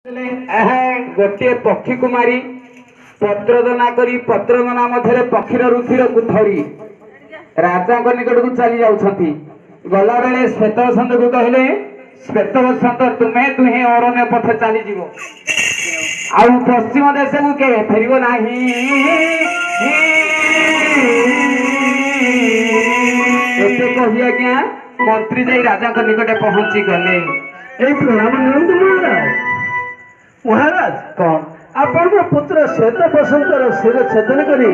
गोटे पक्षी को मारी पत्रदना करी पत्रदना मध्य पक्षीर रुधिर को धरी राजा निकट को चली जाउछंती। गला बेले श्वेत बसंत को कहले, श्वेत बसंत तुम्हें दुहे अरण्य पथ चली जीवो आउ पश्चिम देश को के फेरिबो नाही। एते कहि आज्ञा मंत्री जाई राजा निकट पहुंची गले। ए प्रणाम महाराज। महाराज कौन आपण पुत्र श्वेत बसंतर शिर छेदन करी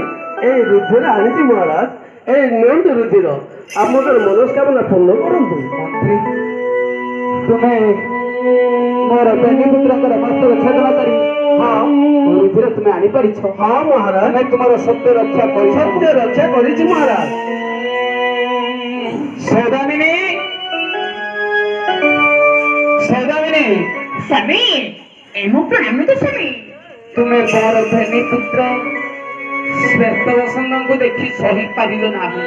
ए रुधिर आनी महाराज। ए नंद रुधिर आमर मनस्कामना पूर्ण करंतु। मंत्री तुम्हें मोर बेनी पुत्र मस्तक छेदन करी हाँ रुधिर तुम्हें आनी पारिछ। हाँ महाराज मैं तुम्हारा सत्य रक्षा करी। सत्य रक्षा करी महाराज। सौदामिनी सौदामिनी स्वामी एमो प्रणामित स्वामी। तुम्हें मोर बेनी पुत्र श्वेत बसंत को देखी सही पारिल नाही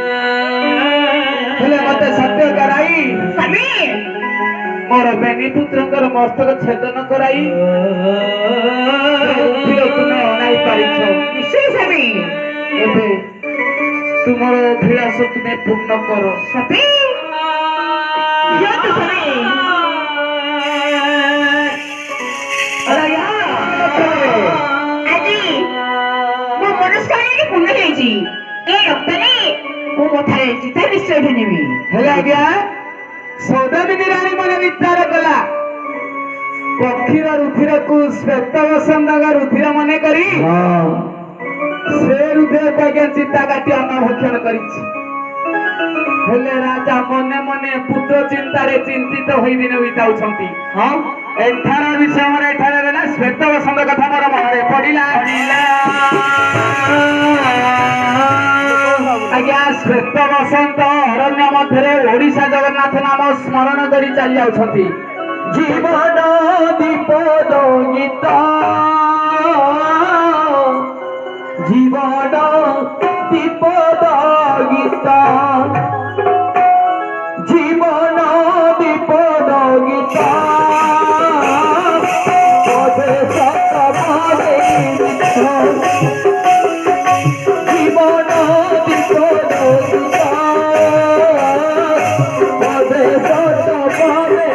हेले मते सत्य कराई स्वामी मोर बेनी पुत्रंकर मस्तक छेदन कराई तुम्हें अनाई पारिछ। निश्चय स्वामी। एबे तुमर अभिलाष तुम्हें पूर्ण करो। स्वामी यत स्वामी। आजी मो मनस्कामना पूर्ण हेजी ए रक्तने मो मथारे चिता निश्चय भेनेबी। हेले आज्ञा सौदामिनी रानी मन विचार कला पक्षीर रुधिर को श्वेत बसंत रुधिर मन करी से रुधिर को आज्ञा चिता काटी अन्नभक्षण करिछि। हेले राजा मने मने पुत्र चिंतारे चिंतित होई दिन बिताउछंती। हाँ एठार विषय मोर एठार बेला श्वेत बसंत कथा मोर मनरे पड़िला। आज्ञा श्वेत बसंत अरण्य मध्य ओडिशा जगन्नाथ नाम स्मरण करी चली जाउछंती। जीवन विपद गीता जीवन विपद गीता जीवन विपद गीता पदे सत भावे जीवन विपद गीता पदे सत भावे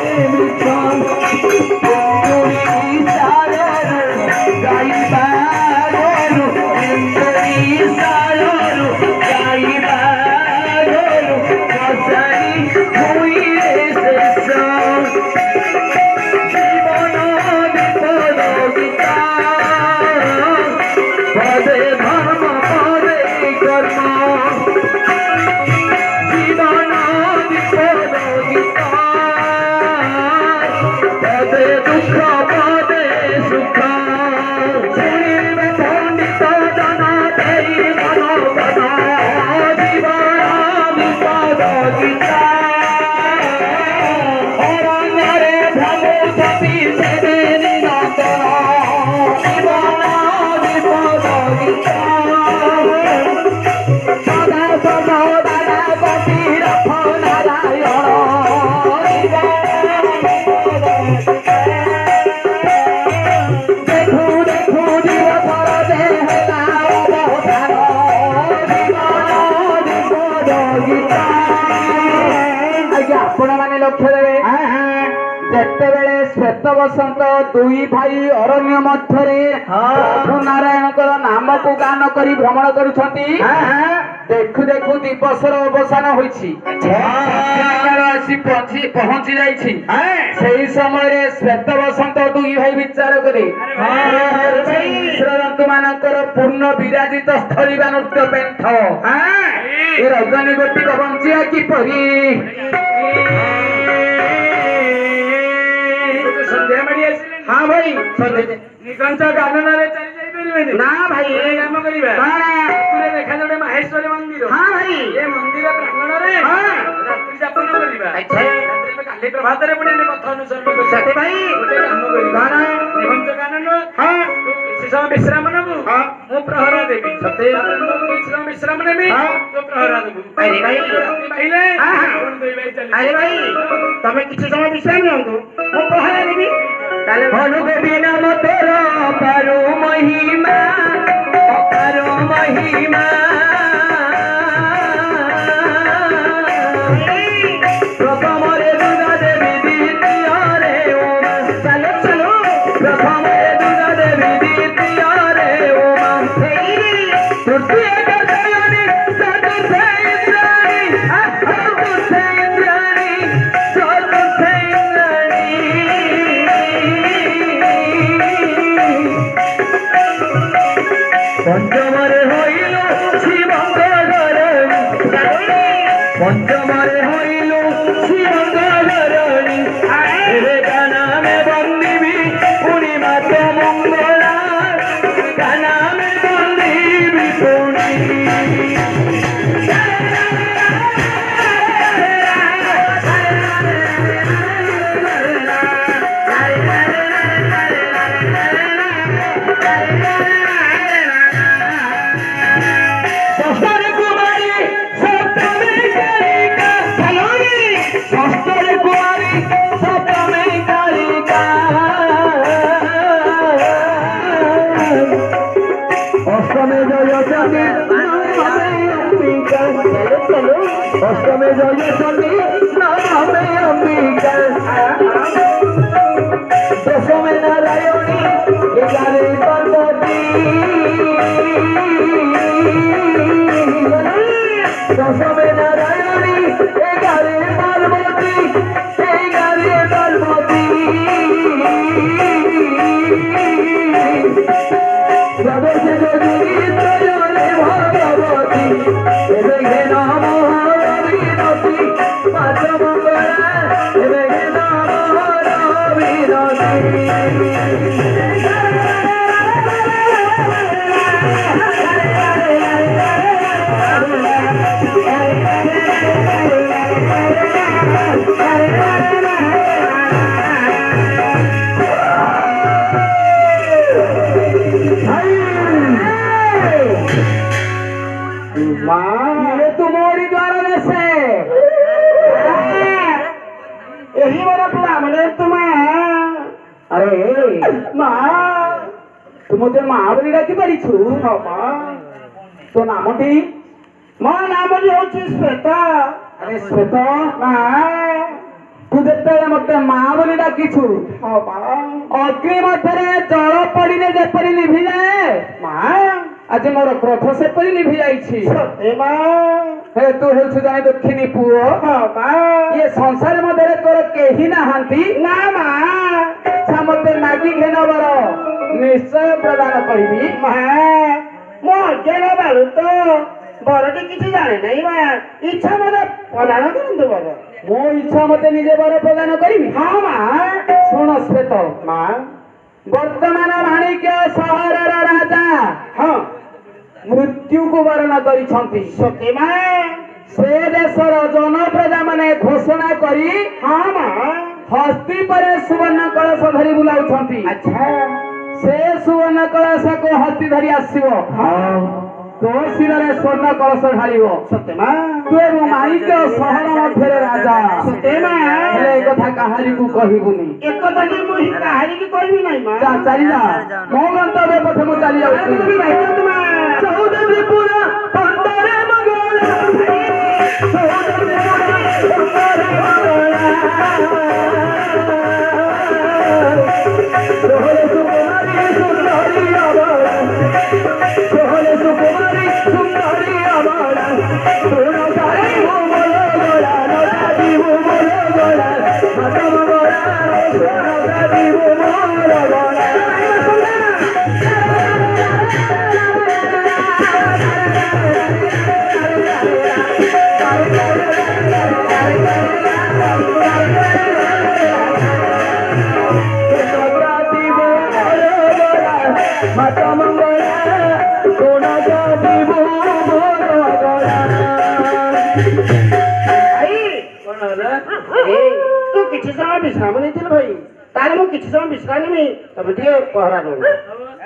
लक्ष्य देवे जेतेबेले श्वेत बसंत दुई भाई अरण्य मध्य प्रभु नारायण नाम को गान करी भ्रमण करुछंती। देखु देखु दिवसर अवसान होईछि आसी पहुंची जाइछि। सेही समय श्वेत बसंत दुई भाई विचार करे जंतु मानकर पूर्ण विराजित स्थली बा नृत्य पेंठ ए रजनी गोटी बंचिया किपरि। हाँ भाई निकंच गानन रे चली जाई परिबेनी ना भाई ए काम करिबा तुरे देखा जोडे महेश्वरी मंदिर। हाँ भाई ए मंदिर प्रांगण रे रात्रि जापन करिबा। अच्छा रात्रि काली प्रभात रे पुणे कथा अनुसरण कर सते भाई गोटे काम करिबा निकंच गानन। हां किछि समय विश्राम नबु। हां मु प्रहरा देबी सते मु किछि समय विश्राम नेबी तो प्रहरा देबु। अरे भाई रात्रि पहिले हां कोन देई भाई चली। अरे भाई तमे किछि समय विश्राम नियंतु मु प्रहरा देबी। ताले भनु देबी नाम ପ୍ରଥମେ ଦୁର୍ଗା ଦେବୀ ଦ୍ୱିତୀୟରେ ଉମା ତୃତୀୟ କାତ୍ୟାୟନୀ ଚତୁର୍ଥେ ଇନ୍ଦ୍ରାଣୀ ଚତୁର୍ଥେ ଇନ୍ଦ୍ରାଣୀ ଚତୁର୍ଥେ ଇନ୍ଦ୍ରାଣୀ ପଞ୍ଚମରେ ହଇଲୁ ଶିବଙ୍କ ଘରଣୀ ପଞ୍ଚମରେ ହଇଲୁ ଶିବଙ୍କ ଘରଣୀ ଏବେ ଗାନାମେ ବନ୍ଦିବି ପୁଣି ମାତ ମଙ୍ଗଳା ଗାନାମେ ବନ୍ଦିବି ପୁଣି ଷଷ୍ଠରେ କୁମାରୀ ସପ୍ତମୀ କାଳିକା ଷଷ୍ଠରେ କୁମାରୀ ସପ୍ତମୀ କାଳିକା ଅଷ୍ଟମେ ଜୟଚଣ୍ଡୀ ନବମେ ଅମ୍ବିକା ଅଷ୍ଟମେ ଜୟଚଣ୍ଡୀ ନବମେ ଅମ୍ବିକା ଦଶମେ ନାରାୟଣୀ ଏଗାରେ ପାର୍ବତୀ দশমে নারায়ণী এগারে পার্বতী এগারে পার্বতী দ্বাদশে যোগিনী ত্রয়ণে ভগবতী এবে হে নম রবিনতী পাঁচ মঙ্গলা এবে হে নম রবিনতী ये तुम्हारी द्वारा से यही बड़ा प्लान है तुम्हें अरे माँ तुम मुझे माँ बोली रखी पड़ी छू तो नाम टी माँ नाम बोली हो श्वेता अरे श्वेता माँ तू देखते मत माँ बोली रखी छू अग्नि मध्य जल पड़े जेपरी लिभि जाए माँ आज मोर क्रोध से परी लिभि जाइछि सते मां हे तू हेलछु जाने दक्षिणी पुओ हां मां ये संसार मधे तोर केही नाहंती ना मां समते मागी घेन बर निश्चय प्रदान करिबी मां मो जेना बालु तो बरटी किछि जाने नहीं मां इच्छा मते प्रदान करंतु बर मो इच्छा मते निजे बर प्रदान करिबी हां मां सुन श्वेत मां वर्तमान माणिक्य सहरर राजा हां मृत्यु को वर्ण करी से देशर जनप्रजा माने घोषणा करी हस्ती पर सुवर्ण कलश धरी बुलाऊ अच्छा से सुवर्ण कलश को हस्ती धरी आसो तो शिर स्वर्ण कलश ढाल तू माणिक्य सहर मध्य राजा कथा कहानी को कहबुनी चली जा मो गंतव्य पथे मु चली जाऊँ चौदह त्रिपुरा पंदरे मंगला चौदह त्रिपुरा पंदरे मंगला सोहले सुकुमारी सुंदरी अबला सोहले सुकुमारी सुंदरी अबला सोना सारी हो बोलो गोला नदी हो बोलो गोला मतम गोला सोना सारी हो बोलो गोला माता मंगला सोना जाती वो बोलो गोला आई कौन होला ए तू किछि समय विश्राम नहीं थिल भाई तारे मु किछि समय विश्राम नहीं तबे टिके पहरा दो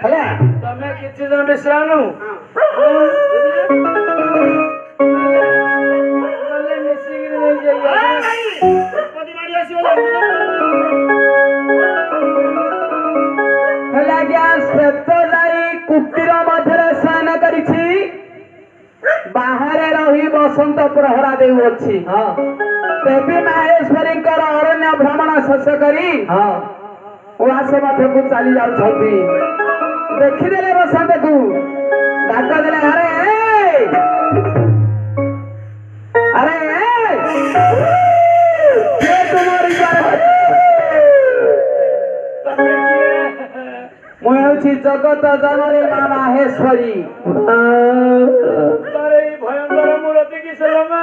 हला तमे किछि समय विश्राम नु नले मिसिंग नहीं जाइए पदी मारी आसीबो हला गया श्वेत जाई कुटीर मध्य स्नान करिछि बाहर रही बसंत प्रहरा देउछि देवी माहेश्वरी अरण्य भ्रमण शेष करी उसे मध्यକୁ ଚାଲି ଯାଉଛନ୍ତି ଦେଖିଦେଲେ ବସନ୍ତକୁ ଡାକ ଦେଲେ ଆରେ ଆରେ କିଏ ତୁମରି ମୁଁ ହେଉଛି ଜଗତ ଜନନୀ ମା ମାହେଶ୍ୱରୀ ତାର ଏଇ ଭୟଙ୍କର ମୂରତି କିଶୋର ମା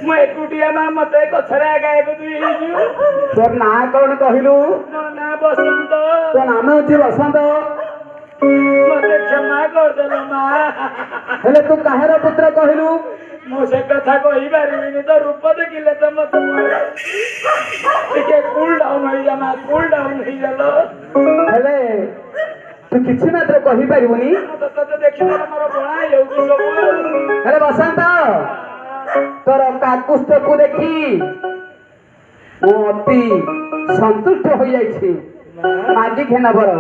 ମୁଁ ଏକୁଟିଆ ମା ମତେ କଥରେ ଗାୟକ ଦୁଇ ହେଇଯିବ ତୋର ନାଁ କଣ କହିଲୁ ମୋ ନାଁ ବସନ୍ତ ତୋ ନାମ ହେଉଛି ବସନ୍ତ ମତେ କ୍ଷମା କରିଦେଲ ମା ହେଲେ ତୁ କାହାର ପୁତ୍ର କହିଲୁ ମୁଁ ସେ କଥା କହିପାରିବିନି ତ ରୂପ ଦେଖିଲେ ତ ମତେ ଟିକେ କୁଲ ଡାଉନ ହେଇଯା ମା କୁଲ ଡାଉନ ହେଇଗଲ ହେଲେ ତୁ କିଛି ମାତ୍ର କହିପାରିବୁନି ତତେ ଦେଖିଲେ ମୋର ବଣା ହେଇଯାଉଛି ସବୁ ହେଲେ ବସନ୍ତ ତୋର କାକୁସ୍ଥକୁ ଦେଖି ମୁଁ ଅତି ସନ୍ତୁଷ୍ଟ ହୋଇଯାଇଛି ମାଗି ଘେନବର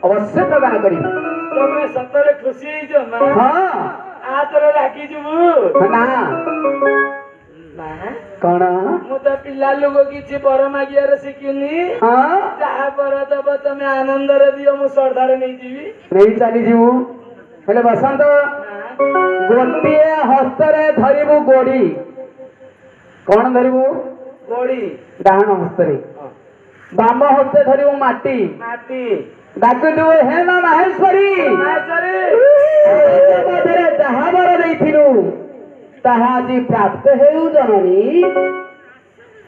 ଅବଶ୍ୟ ପ୍ରଦାନ କରିବି ତମେ ସତରେ ଖୁସି ହେଇଛ ମା ହଁ ଆଥରେ ଡାକିଯିବୁ ନା ମା କଣ ମୁଁ ତ ପିଲା ଲୋକ କିଛି ବର ମାଗିବାର ଶିଖିନି ହଁ ଯାହା ବର ଦବ ତମେ ଆନନ୍ଦରେ ଦିଅ ମୁଁ ଶ୍ରଦ୍ଧାରେ ନେଇଯିବି ନେଇ ଚାଲିଯିବୁ ହେଲେ ବସନ୍ତ ଗୋଟିଏ ହସ୍ତରେ ଧରିବୁ ଗୋଡି କଣ ଧରିବୁ ଗୋଡି ଡାହାଣ ହସ୍ତରେ ବାମ ହସ୍ତେ ଧରିବୁ ମାଟି ମାଟି ଡାକିଦେବୁ ହେ ମା ମାହେଶ୍ୱରୀ ମଧ୍ୟରେ ଯାହା ବର ଦେଇଥିଲୁ ତାହା ଆଜି ପ୍ରାପ୍ତ ହେଉ ଜନନୀ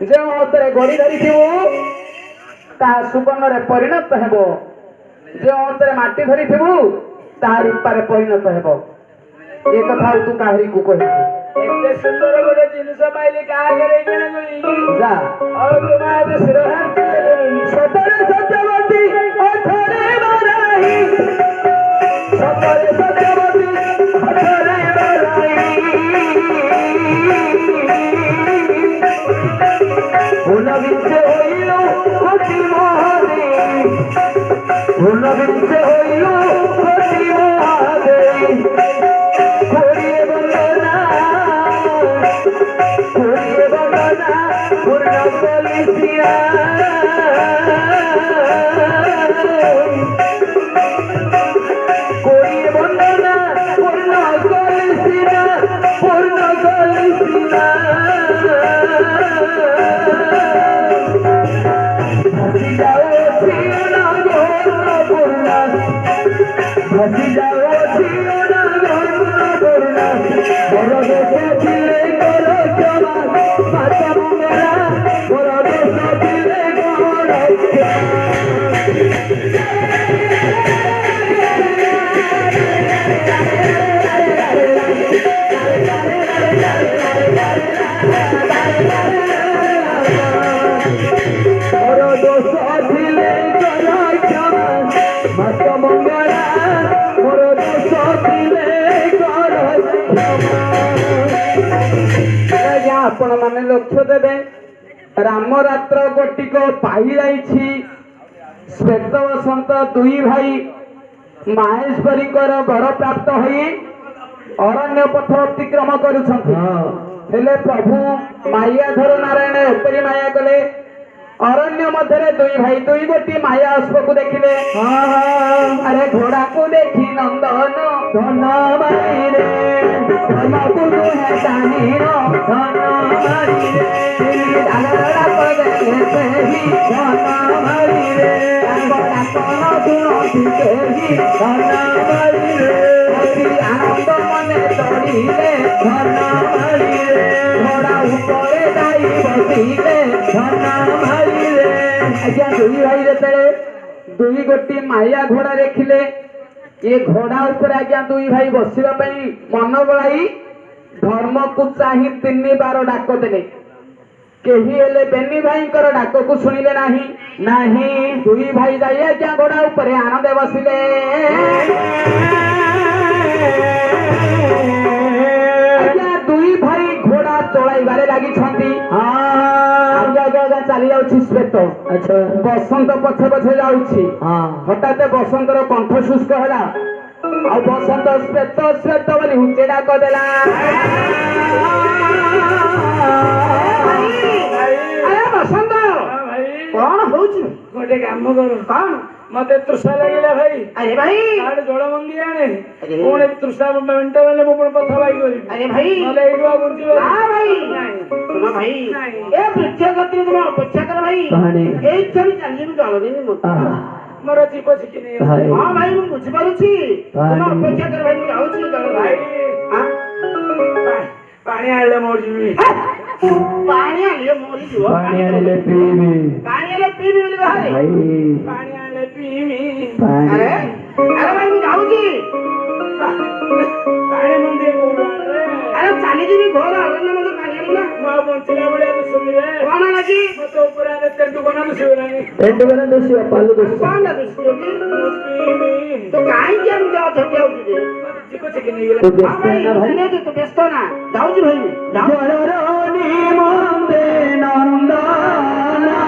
ଯେଉଁ ହସ୍ତରେ ଗୋଡି ଧରିଥିବୁ ତାହା ସୁବର୍ଣ୍ଣରେ ପରିଣତ ହେବ ଯେଉଁ ହସ୍ତରେ ମାଟି ଧରିଥିବୁ ତାହା ରୂପାରେ ପରିଣତ ହେବ ଏ କଥା ଆଉ ତୁ କାହାରିକୁ କହିବୁ ଏତେ ସୁନ୍ଦର ଗୋଟେ ଜିନିଷ ପାଇଲି କାହା ଘରେ ଯା ଆଉ ତୁମ ଆଜି ଶିରହାତ ସତରେ ସତ୍ୟବତୀ ଅଥରେ ବରାଇ ସତରେ ସତ୍ୟବତୀ ଅଥରେ ବରାଇ ଭୁଲ ବିଞ୍ଚେ ହୋଇଲୁ କୋଟି ମହାଦେ ଭୁଲ ବିଞ୍ଚେ ହୋଇଲୁ କୋଟି ମହାଦେ କୋଡ଼ିଏ ବନ୍ଦନା ପୂର୍ଣ୍ଣ କଲିସିଆ କୋଡ଼ିଏ ବନ୍ଦନା ପୂର୍ଣ୍ଣ କଲିସିଆ ଭାସି ଯାଉଛି ପୂର୍ଣ୍ଣ ଭାସି ଯାଉଛି ପୂର୍ଣ୍ଣ ବର ଦେଶ ଥିଲେ କର କ୍ଷମା ମାତା ମଙ୍ଗଳା ବର ଦେଶ ଥିଲେ କର ବର ଦୋଷ ଥିଲେ କର କ୍ଷମା ମାତା ମଙ୍ଗଳା ବର ଦୋଷ ଥିଲେ କର ଆଜ୍ଞା ଆପଣ ମାନେ ଲକ୍ଷ୍ୟ ଦେବେ ରାମ ରାତ୍ର ଗୋଟିକ ପାଇଯାଇଛି ଶ୍ଵେତ ବସନ୍ତ ଦୁଇ ଭାଇ ମାହେଶ୍ୱରୀଙ୍କର ବର ପ୍ରାପ୍ତ ହୋଇ ଅରଣ୍ୟ ପଥ ଅତିକ୍ରମ କରୁଛନ୍ତି ହେଲେ ପ୍ରଭୁ ମାୟାଧର ନାରାୟଣ ଏପରି ମାୟା କଲେ ଅରଣ୍ୟ ମଧ୍ୟରେ ଦୁଇ ଭାଇ ଦୁଇ ଗୋଟି ମାୟା ଅଶ୍ୱକୁ ଦେଖିଲେ ଆରେ ଘୋଡାକୁ ଦେଖି ନନ୍ଦନ ଧନ ମାରିରେ ଧନକୁ ନୁହେଁ ଟାଣିର ଧନ ମାରିରେ ଧନ ମାରିରେ ଧନ ମାରିରେ ଆନନ୍ଦ ମନେ ଚଢିଲେ ଧନ ମାରିରେ ଘୋଡା ଉପରେ ଯାଇ ବସିଲେ ଧନ ମାରିରେ ଆଜ୍ଞା ଦୁଇ ଭାଇ ଯେତେବେଳେ ଦୁଇ ଗୋଟି ମାୟା ଘୋଡା ଦେଖିଲେ ଏ ଘୋଡା ଉପରେ ଆଜ୍ଞା ଦୁଇ ଭାଇ ବସିବା ପାଇଁ ମନ ବଳାଇ ଧର୍ମକୁ ଚାହିଁ 3 ବାର ଡାକ ଦେଲେ କେହି ହେଲେ ବେନି ଭାଇଙ୍କର ଡାକକୁ ଶୁଣିଲେ ନାହିଁ ଦୁଇ ଭାଇ ଯାଇ ଆଜ୍ଞା ଘୋଡା ଉପରେ ଆନନ୍ଦେ ବସିଲେ ଆଜ୍ଞା ଦୁଇ ଭାଇ ଘୋଡା ଚଳାଇବାରେ ଲାଗିଛନ୍ତି ଚାଲି ଯାଉଛି ଶ୍ଵେତ ବସନ୍ତ ପଛେ ପଛେ ଯାଉଛି ହଠାତ୍ ବସନ୍ତର କଣ୍ଠ ଶୁଷ୍କ ହେଲା ଆଉ ବସନ୍ତ ଶ୍ଵେତ ଶ୍ଵେତ ବୋଲି ହୁଞ୍ଚି ଡାକ ଦେଲା ବସନ୍ତ କଣ ହଉଛି? ଗୋଟେ କାମ କର। କଣ? ମତେ ତୃଷା ଲାଗିଲା ଭାଇ। ଆରେ ଭାଇ ଆଡେ ଜଳ ମଙ୍ଗି ଆଣେ। ଆରେ। ପୁଣି ତୃଷା ମେଣ୍ଟ ବେଲେ ମୁଁ ପୁଣି ପଥ ଭାଇ କରିବି। ଆରେ ଭାଇ ନହେଲେ ଏଇଠୁ ଆଉ ବୁଝିବ ନା ଭାଇ ନାଇଁ। ଶୁଣ ଭାଇ ନାଇଁ। ଏ ବୃକ୍ଷ ଗତିରେ ତୁମେ ଅପେକ୍ଷା କର ଭାଇ। ଏଇ ଛାଡ଼ି ଚାଲିଯିବି ଜଳ ଦେବି ମତେ। ମୋର ଜୀବ ଶିଖି ନେଇ ହଁ ଭାଇ ମୁଁ ବୁଝିପାରୁଛି ତୁମେ ଅପେକ୍ଷା କର ଭାଇ ମୁଁ ଯାଉଛି ଜଳ ଭାଇ ଦେବି। ଆଁ? ପାଣି ଆଣିଲେ ମରିଯିବି। ପାଣି ଆଣିଲେ ମରିଯିବ। ପାଣି ଆଣିଲେ ପିଇବି। ପାଣି ଆଣିଲେ ପିଇବି ବୋଲି ବାହାରେ। ପାଣି ଆଣିଲେ ପିଇବି। ଆରେ ଆରେ ଭାଇ ମୁଁ ଯାଉଛି। ପାଣି ମନ୍ଦିର କୋଉଠୁ ଆଣିଲେ? ଆରେ ଚାଲିଯିବି ଘର ଅରଣ୍ୟ ମତେ ପାଣି ଆଣିବି ନା। ମୁଁ ଆଉ ବଞ୍ଚିଲା ଭଳିଆ ଦୁଷୁମିରେ। କଣ ଲାଗି? ମତେ ଉପରେ ଆରେ ତେଣ୍ଡୁ ବନା ଦୁଷିଗଲାଣି। ଏଣ୍ଡୁଗରା ଦୋଷିବ ପାଲୁ ଦୋଷିବ। କଣ ଦୁଷ୍ଟି କି? ମୁଁ ପିଇବି। ତୁ କାହିଁକି ଏମିତି ଅଥକି ଆଉଛୁ ଯେ? ଜୀବ ଶିଖି ନେଇଗଲା। ତୁ ହଁ ବ୍ୟସ୍ତ ଭାଇ ନା ଭାଇ? ତୁ ବ୍ୟସ୍ତ ନା ଯାଉଛି ଭାଇ ମୁଁ ଯାଉଛି। ଜଳର ନିମନ୍ତେ ନନ୍ଦନା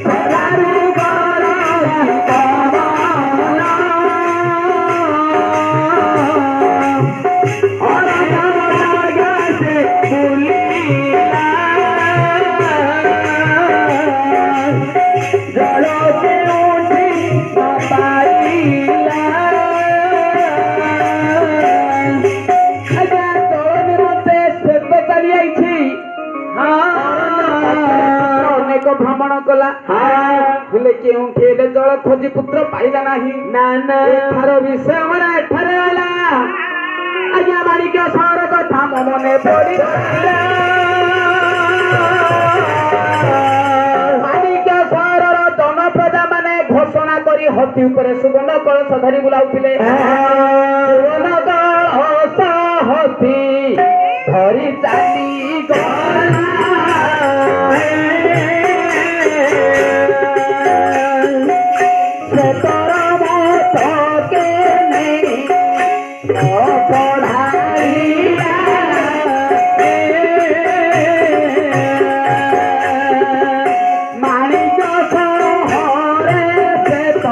ସଦାରେ କରଇ ପବନା ଅରଣ୍ୟମଧ୍ୟରେ ବୁଲିଲା ଜଳ କେଉଁଠି ନ ପାଇଲା। ଆଜ୍ଞା ଜଳ ନିମନ୍ତେ ଶ୍ଵେତ ଚାଲି ଯାଇଛି। ଅନେକ ଭ୍ରମଣ କଲା ହେଲେ କେଉଁଠି ହେଲେ ଜଳ ଖୋଜି ପୁତ୍ର ପାଇଲା ନାହିଁ। ଏଥର ବିଷୟର ଏଠାରେ ରହିଲା। ଆଜ୍ଞା ମାଣିକ୍ୟ ସହର କଥା ମୋ ମନେ ପଡ଼ିଲା। ମାଣିକ୍ୟ ସହରର ଜନପ୍ରଜା ମାନେ ଘୋଷଣା କରି ହତି ଉପରେ ସୁବର୍ଣ୍ଣ କଳସ ଧରି ବୁଲାଉଥିଲେ। ସୁବର୍ଣ୍ଣ କଳସ ହତି ଧରି ଚାଲି ଗଲା। ଶ୍ଵେତର ମତକେ ନେଇ ଚଢ଼ାଇଲା। ମାଣିକ ସହରେ ଶ୍ଵେତ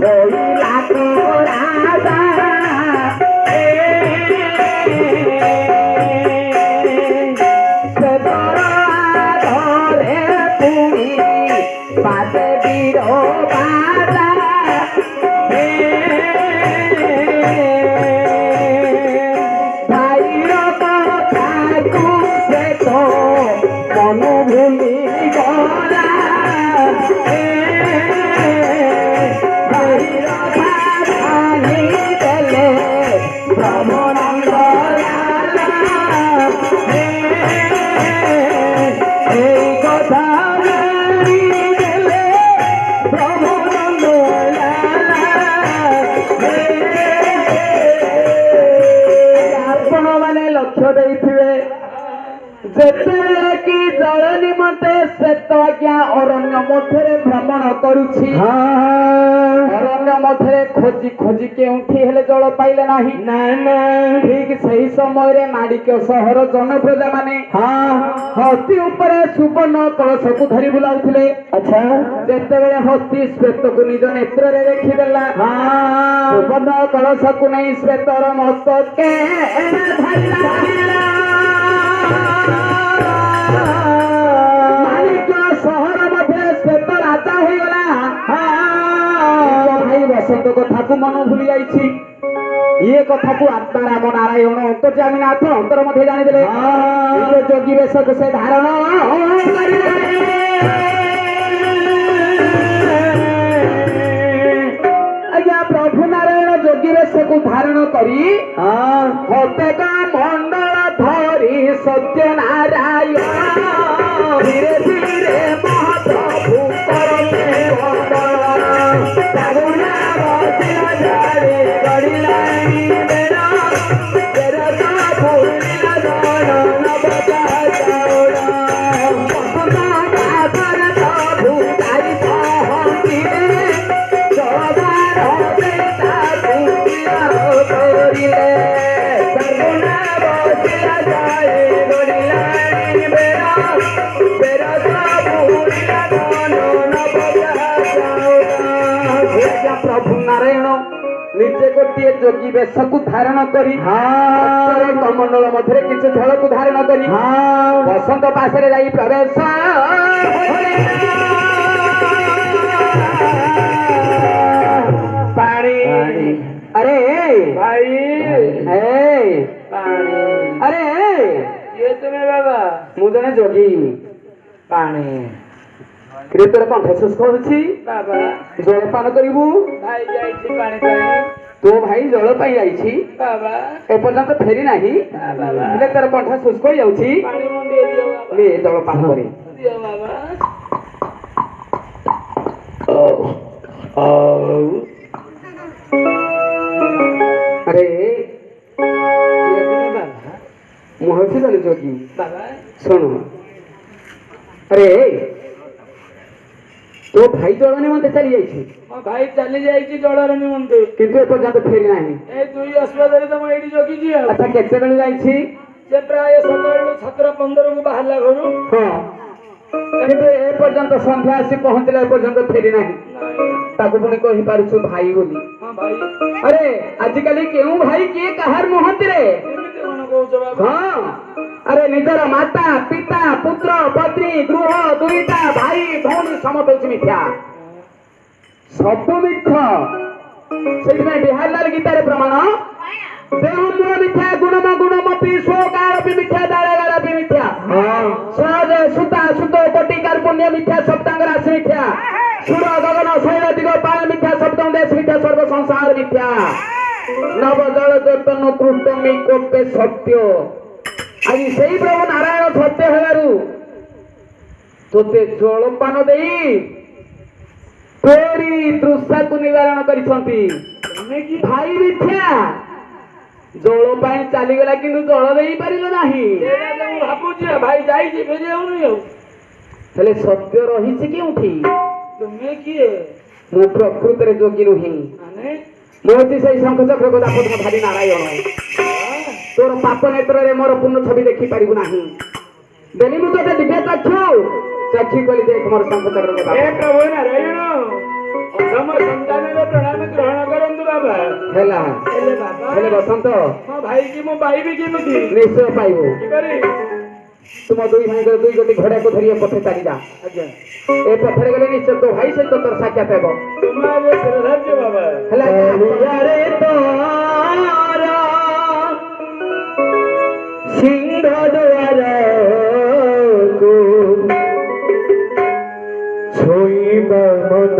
ହୋଇଲା ତ ରାଜା। ଶ୍ଵେତର ଆଗରେ ପୁଣି ବାଜେ ବୀର ବାଜା। ଭାଇର କଥାକୁ ଶ୍ଵେତ ମନ ଭୁଲି ଗଲା। ଭାଇର କଥା ଦେଲେ ବ୍ରହ୍ମନନ୍ଦ ଲାଲା। এই কথা দেলে ব্রহ্মনন্দ লালা। ଆପଣ ମାନେ ଲକ୍ଷ୍ୟ ଦେଇଥିବେ ଯେତେବେଳେ କି ଜଳ ନିମନ୍ତେ ଶ୍ଵେତ ଆଜ୍ଞା ଅରଣ୍ୟ ମଧ୍ୟରେ ଭ୍ରମଣ କରୁଛି। ଅରଣ୍ୟ ମଧ୍ୟରେ ଖୋଜି ଖୋଜି କେଉଁଠି ହେଲେ ଜଳ ପାଇଲେ ନାହିଁ। ଠିକ ସେହି ସମୟରେ ମାଣିକ୍ୟ ସହର ଜନପ୍ରଜା ମାନେ ହସ୍ତି ଉପରେ ସୁବର୍ଣ୍ଣ କଳସକୁ ଧରି ବୁଲାଉଥିଲେ। ଆଚ୍ଛା ଯେତେବେଳେ ହସ୍ତି ଶ୍ଵେତକୁ ନିଜ ନେତ୍ରରେ ଦେଖିଦେଲା ସୁବର୍ଣ୍ଣ କଳସକୁ ନେଇ ଶ୍ଵେତର ମସ୍ତକେ ମାଣିକ୍ୟ ସହର ମଧ୍ୟରେ ଶ୍ଵେତ ରାଜା ହୋଇଗଲା। ଭାଇ ବସନ୍ତ କଥାକୁ ମନ ଭୁଲି ଯାଇଛି। ଇଏ କଥାକୁ ଆତ୍ମା ରାମ ନାରାୟଣ ଅନ୍ତର୍ଯାମୀନାଥ ଅନ୍ତର ମଧ୍ୟ ଜାଣିଦେଲେ। ଯୋଗୀ ବେଶକୁ ସେ ଧାରଣ କରିଲେ। ଆଜ୍ଞା ପ୍ରଭୁ ନାରାୟଣ ଯୋଗୀ ବେଶକୁ ଧାରଣ କରି ପ୍ରତ୍ୟେକ ମଣ୍ଡଳ ଧରି ସତ୍ୟ ନାରାୟଣ ଧୀରେ ଧୀରେ ମହାପ୍ରଭୁ କରତେ ମଣ୍ଡଳ। ସାଗୁଣା ବସିଲା ଝାଡ଼ି ଗଡ଼ିଲାଣି ବେର ବେର ଭୁଲିଲା ଜଣ ନବକା ଚାଉଳ। ବସନ୍ତ ପାଗର ପ୍ରଭୁ ତାରି ପହଞ୍ଚିଲେ ଜଳଧାର ତାକୁ କରିଲେ। ସାଗୁଣା ବସିଲା ଝାଡ଼ି ଗଡ଼ିଲାଣି ବେର ବେର ନିଜେ ଗୋଟିଏ ଯୋଗୀ ବେଶକୁ ଧାରଣ କରି କମଣ୍ଡଳ ମଧ୍ୟରେ କିଛି ଝଳକୁ ଧାରଣ କରି ବସନ୍ତ ପାଶରେ ଯାଇ ପ୍ରବେଶ ପାଣି अरे भाई पानी अरे ये तुम्हें बाबा ମୁଁ ଜଣେ ଯୋଗୀ पानी ତୋର କଣ୍ଠ ଶୁଷ୍କ ହଉଛି बाबा ଜଳପାନ କରିବୁ भाई जाइए पानी पानी ତୋ ଭାଇ ଜଳ ପାଇଁ ଯାଇଛି बाबा ଏପର୍ଯ୍ୟନ୍ତ ଫେରି ନାହିଁ बाबा ହେଲେ ତୋର କଣ୍ଠ ଶୁଷ୍କ ହେଇଯାଉଛି पानी मुंडे दियो बाबा ନେ ଜଳପାନ କରେ दियो बाबा अरे ये तुम्हें बाबा ମୁଁ ହଉଛି ଜଣେ ଯୋଗୀ बाबा ଶୁଣୁ अरे ତୋ ଭାଇ ଜଳ ନିମନ୍ତେ ଚାଲି ଯାଇଛି ମୋ ଭାଇ ଚାଲି ଯାଇଛି ଜଳର ନିମନ୍ତେ କିନ୍ତୁ ଏପର୍ଯ୍ୟନ୍ତ ଫେରି ନାହିଁ ଏ ଦୁଇ ଅଶ୍ଵାଦରେ ତ ମୁଁ ଏଇଠି ଜଗିଛି ଆଉ ଆଚ୍ଛା କେତେବେଳେ ଯାଇଛି ସେ ପ୍ରାୟ ସକାଳୁ 7:15 କୁ ବାହାରିଲା ଘରୁ ହଁ କିନ୍ତୁ ଏପର୍ଯ୍ୟନ୍ତ ସନ୍ଧ୍ୟା ଆସି ପହଞ୍ଚିଲା ଏପର୍ଯ୍ୟନ୍ତ ଫେରି ନାହିଁ ତାକୁ ପୁଣି କହିପାରୁଛୁ ଭାଇ ବୋଲି ହଁ ଭାଇ अरे आजिकाली केउ भाई किए काहार नहंती रे କେମିତି କଣ କହୁଛ ବାବା हाँ अरे निजर माता पिता पुत्र पत्नी गृह दुईटा भाई भौणी समत होछि मिथ्या सब मिथ सेइमे बिहारलाल गीतारे प्रमाण देह गुण मिथ्या गुणमपि स्वकारोपि मिथ्या दारागारपि मिथ्या सहज सुता सुतो कोटि कार्पुण्य मिथ्या सप्तांग राशि मिथ्या सुर गगन शैल दिग पाल मिथ्या सप्तम देश मिथ्या सर्व संसार मिथ्या नव जल चैतन्य कृष्ण कोपे सत्य आज सेई प्रभु नारायण सत्य हेलारु तोते जलपान देई तोरी तृषा को निवारण करिसंती भाई मिथ्या जल पाई चली गला किंतु जल देई परिलो नाही ସେଇଟା ତ ମୁଁ ଭାବୁଛି ଭାଇ ଯାଇଛି ଫେରି ଆଉନି ଆଉ ହେଲେ ସତ୍ୟ ରହିଛି କେଉଁଠି ତୁମେ କିଏ ମୁଁ ପ୍ରକୃତରେ ଯୋଗୀ ନୁହେଁ ମାନେ ମୁଁ ହେଉଛି ସେଇ ଶଙ୍ଖ ଚକ୍ର ଗଦାପଦ୍ମ ଧାରୀ ନାରାୟଣ ତୋର ପାପ ନେତ୍ରରେ ମୋର ପୂର୍ଣ୍ଣ ଛବି ଦେଖି ପାରିବୁ ନାହିଁ ଦେଲି ମୁଁ ତୋତେ ଦିବ୍ୟ ଚକ୍ଷୁ କଲି ଦେଖ ମୋର ଶଙ୍ଖ ଚକ୍ର ଗଦା ହେ ପ୍ରଭୁ ନାରାୟଣ ଅଧମ ସନ୍ତାନର ପ୍ରଣାମ ଗ୍ରହଣ କରନ୍ତୁ ବାବା ହେଲା ହେଲେ ବାବା ହେଲେ ବସନ୍ତ ମୋ ଭାଇ କି ମୁଁ ପାଇବି କେମିତି ନିଶ୍ଚୟ ପାଇବୁ କିପରି ତୁମ ଦୁଇ ଭାଇଙ୍କର ଦୁଇ ଗୋଟି ଘୋଡ଼ାକୁ ଧରି ଏ ପଥେ ଚାଲିଯା ଆଜ୍ଞା ଏ ପଥରେ ଗଲେ ନିଶ୍ଚୟ ତୋ ଭାଇ ସହିତ ତୋର ସାକ୍ଷାତ ହେବ ତୁମ ଆଗେ ଶ୍ରଦ୍ଧାର୍ଯ୍ୟ ବାବା ହେଲା କାଳିଆରେ ତୋର ସିଂହ ଦୁଆରକୁ ଛୁଇଁବ ମନ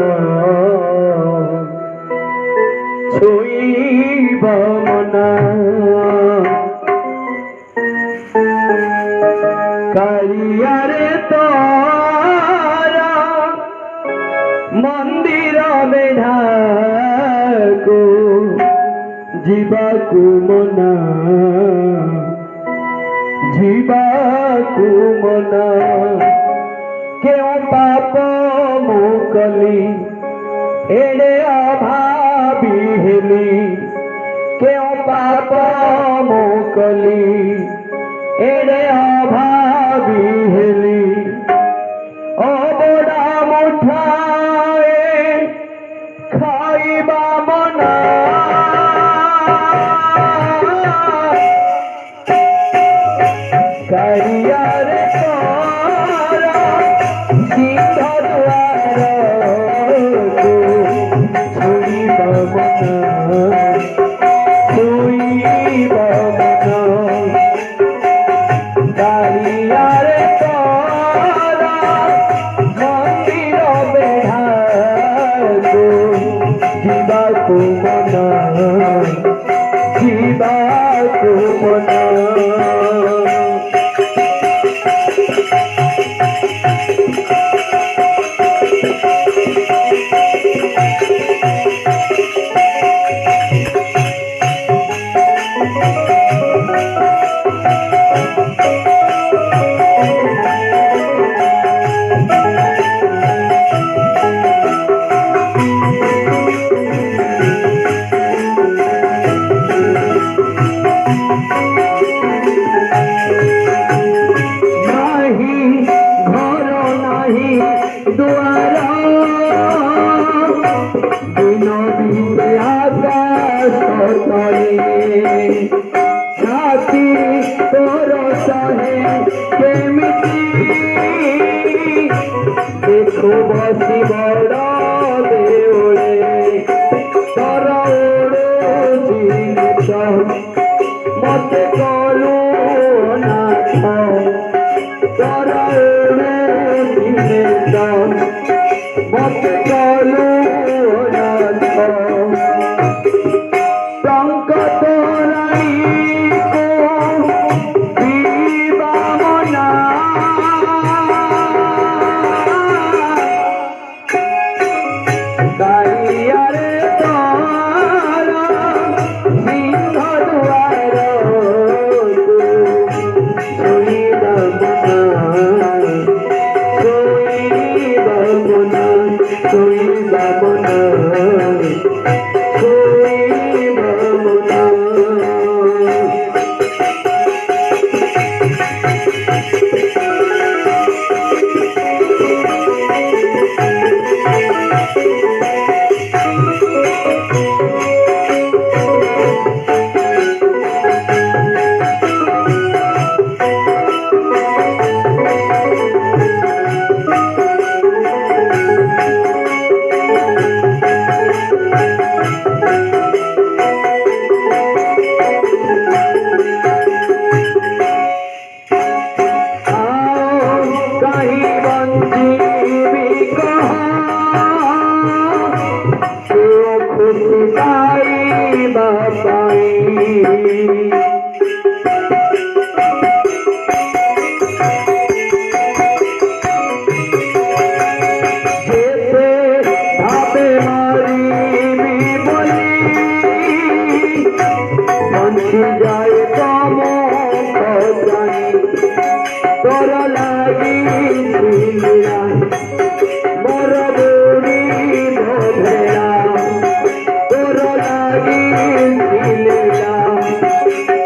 ଛୁଇଁବ ମନ କାଳିଆରେ ତୋର ମନ୍ଦିର ବେଢ଼ାକୁ ଯିବାକୁ ମନା ଯିବାକୁ ମନା କେଉଁ ପାପ ମୁଁ କଲି ଏଡ଼େ ଅଭାବୀ ହେଲି କେଉଁ ପାପ ମୁଁ କଲି ଏଡ଼େ ଅଭାବୀ ହେଲି ଅବଡ଼ା ମୁଠାଏ ଖାଇବା ମନା କାଳିଆରେ ତୋର ସିଂହ ଦୁଆରକୁ ଛୁଇଁବ ମନ ଛୁଇଁବ ମନ କାଳିଆରେ ତୋର ମନ୍ଦିର ବେଢ଼ାକୁ ଯିବାକୁ ମନ ଯିବାକୁ ମନ दुआरा दिनो भी आगा ଶୁଭସି ବଡ଼ ଦେଉଳେ ତୋର ଓଡ଼ୁଛି ଗୀତ ମତେ କଲୁ ନାଥ ତୋର ଓଡ଼ୁଛି ଗୀତ ମତେ କଲୁ ନାଥ ଟଙ୍କ ତୋରାଣୀକୁ ପିଇବା ମନା କାଳିଆରେ ତୋର ସିଂହ ଦୁଆରକୁ ଶୋଇବା ମନା ଶୋଇବା ମନା ଶୋଇବା ମନା ଶୋଇବା ମନା कहीं बंदी खुशी पाई बापाई भावे मारी भी बोली बंसी जाए कमो जानी तोर लागी ছিলিয়া মোর বুড়ি ভোধেলা তোর লাগি ছিলিয়া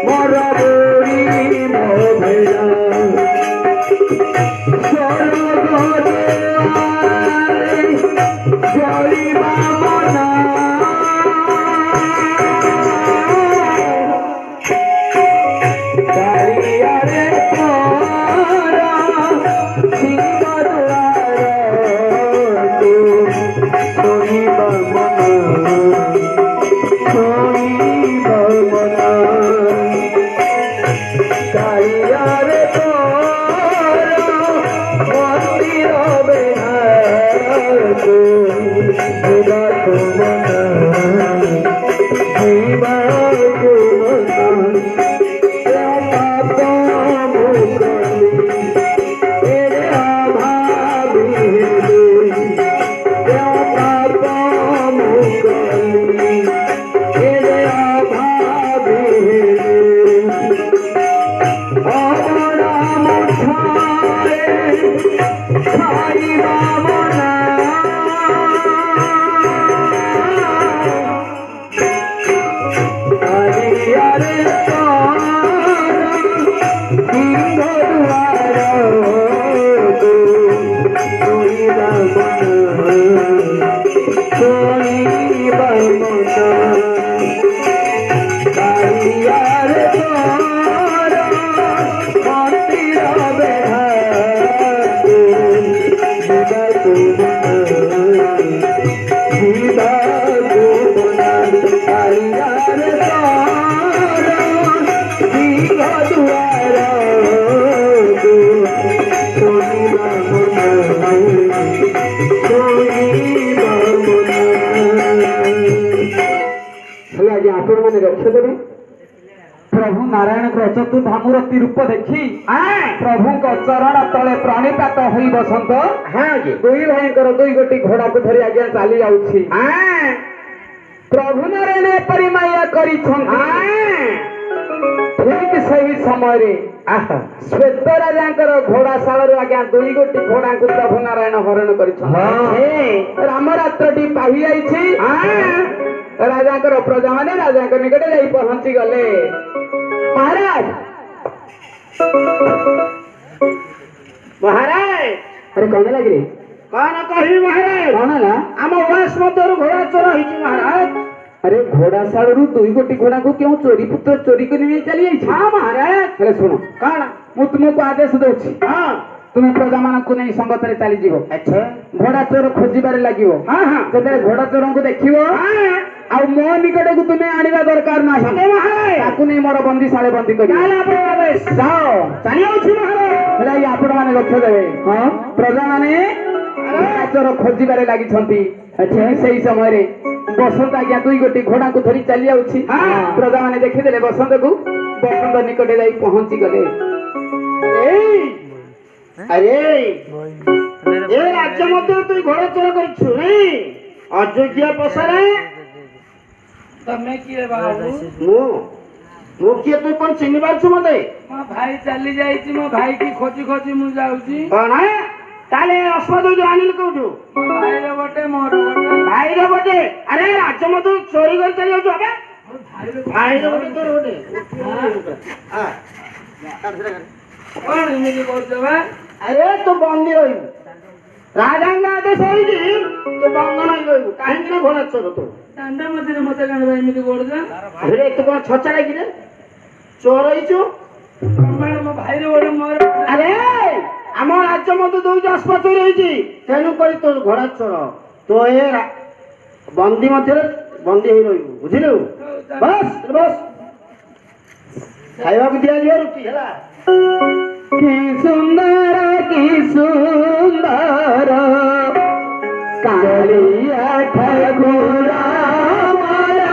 মোর বুড়ি ভোধেলা স্বর্গদুয়ারে জলিবা মনা কালিয়ারে তোরা সিংহ দুয়ারকু শোনিবা মনা শোনিবা মনা কালিয়ারে তোরা মন্দির বেহারকু ଯିବାକୁ ମନା ଯିବାକୁ ମନା ପାପ ମୁଁ କଲି ଏରେ ଅଭାବୀ ହେଲି ପାପ ମୁଁ କଲି ଏରେ ଅଭାବୀ ହେଲି ଅବଡ଼ା ମୁଠାରେ ଖାଇବା ମନା କାଳିଆରେ ତୋର ସିଂହ ଦୁଆରକୁ ଶୋଇବା ମନା ଶୋଇବା ମନା କାଳିଆରେ ତୋର ମନ୍ଦିର ବେଢ଼ାକୁ ଯିବାକୁ ମନା ଯିବାକୁ ମନା କାଳିଆରେ ତୋର ସିଂହ ଦୁଆରକୁ ଶୋଇବା ମନା ଶୋଇବା ମନା। ହେଲେ ଆଜ୍ଞା ଆପଣ ମାନେ ରକ୍ଷା ଦେବେ ପ୍ରଭୁ ନାରାୟଣଙ୍କର ଚତୁର୍ଧାମୁର ରୂପ ଦେଖି ପ୍ରଭୁଙ୍କ ଚରଣ ତଳେ ପ୍ରାଣିପାତ ହୋଇ ବସନ୍ତ ଦୁଇ ଭାଇଙ୍କର ଦୁଇ ଗୋଟି ଘୋଡ଼ାକୁ ଧରି ଆଜ୍ଞା ଚାଲି ଯାଉଛି ପ୍ରଭୁ ନାରାୟଣ ଏପରି ମାୟା କରିଛନ୍ତି ଠିକ ସେହି ସମୟରେ ଶ୍ଵେତ ରାଜାଙ୍କର ଘୋଡ଼ାଶାଳରୁ ଆଜ୍ଞା ଦୁଇ ଗୋଟି ଘୋଡ଼ାଙ୍କୁ ପ୍ରଭୁ ନାରାୟଣ ହରଣ କରିଛନ୍ତି ରାମ ରାତ୍ରଟି ପାହି ଯାଇଛି ରାଜାଙ୍କର ପ୍ରଜାମାନେ ରାଜାଙ୍କ ନିକଟରେ ଯାଇ ପହଞ୍ଚି ଗଲେ ମହାରାଜ ମହାରାଜ ଆରେ କଣ ଲାଗିରେ କଣ କହିବି ମହାରାଜ କଣ ହେଲା ଆମ ଉଆସ ମଧ୍ୟରୁ ଘୋଡ଼ା ଚୋର ହେଇଛି ମହାରାଜ अरे घोड़ाशाळरू दुई गोटी घोड़ा को क्यों चोरी पुत्र चोरी कर नहीं चली आई। हाँ महाराज हेले सुनो कौन मु तुमको आदेश दउछि हाँ ତୁମେ ପ୍ରଜାମାନଙ୍କୁ ନେଇ ସଙ୍ଗତରେ ଚାଲିଯିବ। ଆଚ୍ଛା ଘୋଡ଼ା ଚୋର ଖୋଜିବାରେ ଲାଗିବ। ହଁ ହଁ ଯେତେବେଳେ ଘୋଡ଼ା ଚୋରଙ୍କୁ ଦେଖିବ ଆଉ ମୋ ନିକଟକୁ ତୁମେ ଆଣିବା ଦରକାର ନାହିଁ। ତାକୁ ନେଇ ମୋର ବନ୍ଦୀଶାଳେ ବନ୍ଦୀ କରିବ। ଯାଅ ଚାଲି ଯାଉଛି ମହାରାଜ। ହେଲେ ଆପଣ ମାନେ ଲକ୍ଷ୍ୟ ଦେବେ। ହଁ ପ୍ରଜାମାନେ ଘୋଡ଼ା ଚୋର ଖୋଜିବାରେ ଲାଗିଛନ୍ତି। ସେଇ ସମୟରେ ବସନ୍ତ ଆଜ୍ଞା 2 ଗୋଟି ଘୋଡ଼ାକୁ ଧରି ଚାଲି ଯାଉଛି। ପ୍ରଜାମାନେ ଦେଖିଦେଲେ ବସନ୍ତକୁ। ବସନ୍ତ ନିକଟରେ ଯାଇ ପହଞ୍ଚି ଗଲେ। ଆରେ ଏ ରାଜ୍ୟ ମଧ୍ୟରେ ତୁଇ ଘୋଡ଼ା ଚୋର କରିଛୁ ନାଇଁ ଅଯୋଗ୍ୟ ପୋଷାରେ। ତମେ କିଏ ବାବୁ? ମୁଁ କିଏ ତୁଇ କଣ ଚିହ୍ନି ପାରୁଛୁ ମତେ? ମୋ ଭାଇ ଚାଲି ଯାଇଛି, ମୋ ଭାଇ କି ଖୋଜି ଖୋଜି ମୁଁ ଯାଉଛି। କଣ ତାହେଲେ ଅସ୍ମଦ ଆଣିଲି କୋଉଠୁ? ମୋ ଭାଇର ଗୋଟେ ମୋର ଗୋଟେ। ଭାଇର ଗୋଟେ? ଆରେ ରାଜ୍ୟ ମଧ୍ୟରୁ ଚୋରି କରି ଚାଲି ଯାଉଛୁ ଏବେ? ଭାଇର ଗୋଟେ ତୋର ଗୋଟେ। କଣ ଏମିତି କରୁଛ ବା? ଆରେ ତୁ ବନ୍ଦୀ ରହିବୁ। ରାଜାଙ୍କ ଆଦେଶ ହେଇଛି ତୁ ବନ୍ଧନ ହେଇ ରହିବୁ। କାହିଁକି ନା ଘୋଡ଼ା ଚୋର ତୁ। ଦାଣ୍ଡ ମଝିରେ ମତେ କାଣ ଭାଇ ଏମିତି କରୁଛ? ଆରେ ତୁ କଣ ଛଚା କିରେ ଚୋର ହେଇଛୁ? ମୋ ଭାଇର ଗୋଟେ ମୋର ଗୋଟେ। ଆରେ ଆମ ରାଜ୍ୟ ମଧ୍ୟ ଦୁଇଟି ଆସ୍ପତ୍ତି ରହିଛି, ତେଣୁ କରି ତୋ ଘୋଡ଼ା ଚୋର ତୁ ଏ ବନ୍ଦୀ ମଧ୍ୟରେ ବନ୍ଦୀ ହେଇ ରହିବୁ। ବୁଝିଲୁ? ବସ୍ ବସ୍ ଖାଇବାକୁ ଦିଆଯିବ ରୁଟି ହେଲା। କି ସୁନ୍ଦର କାଳିଆ ଠାକୁର ମାରା।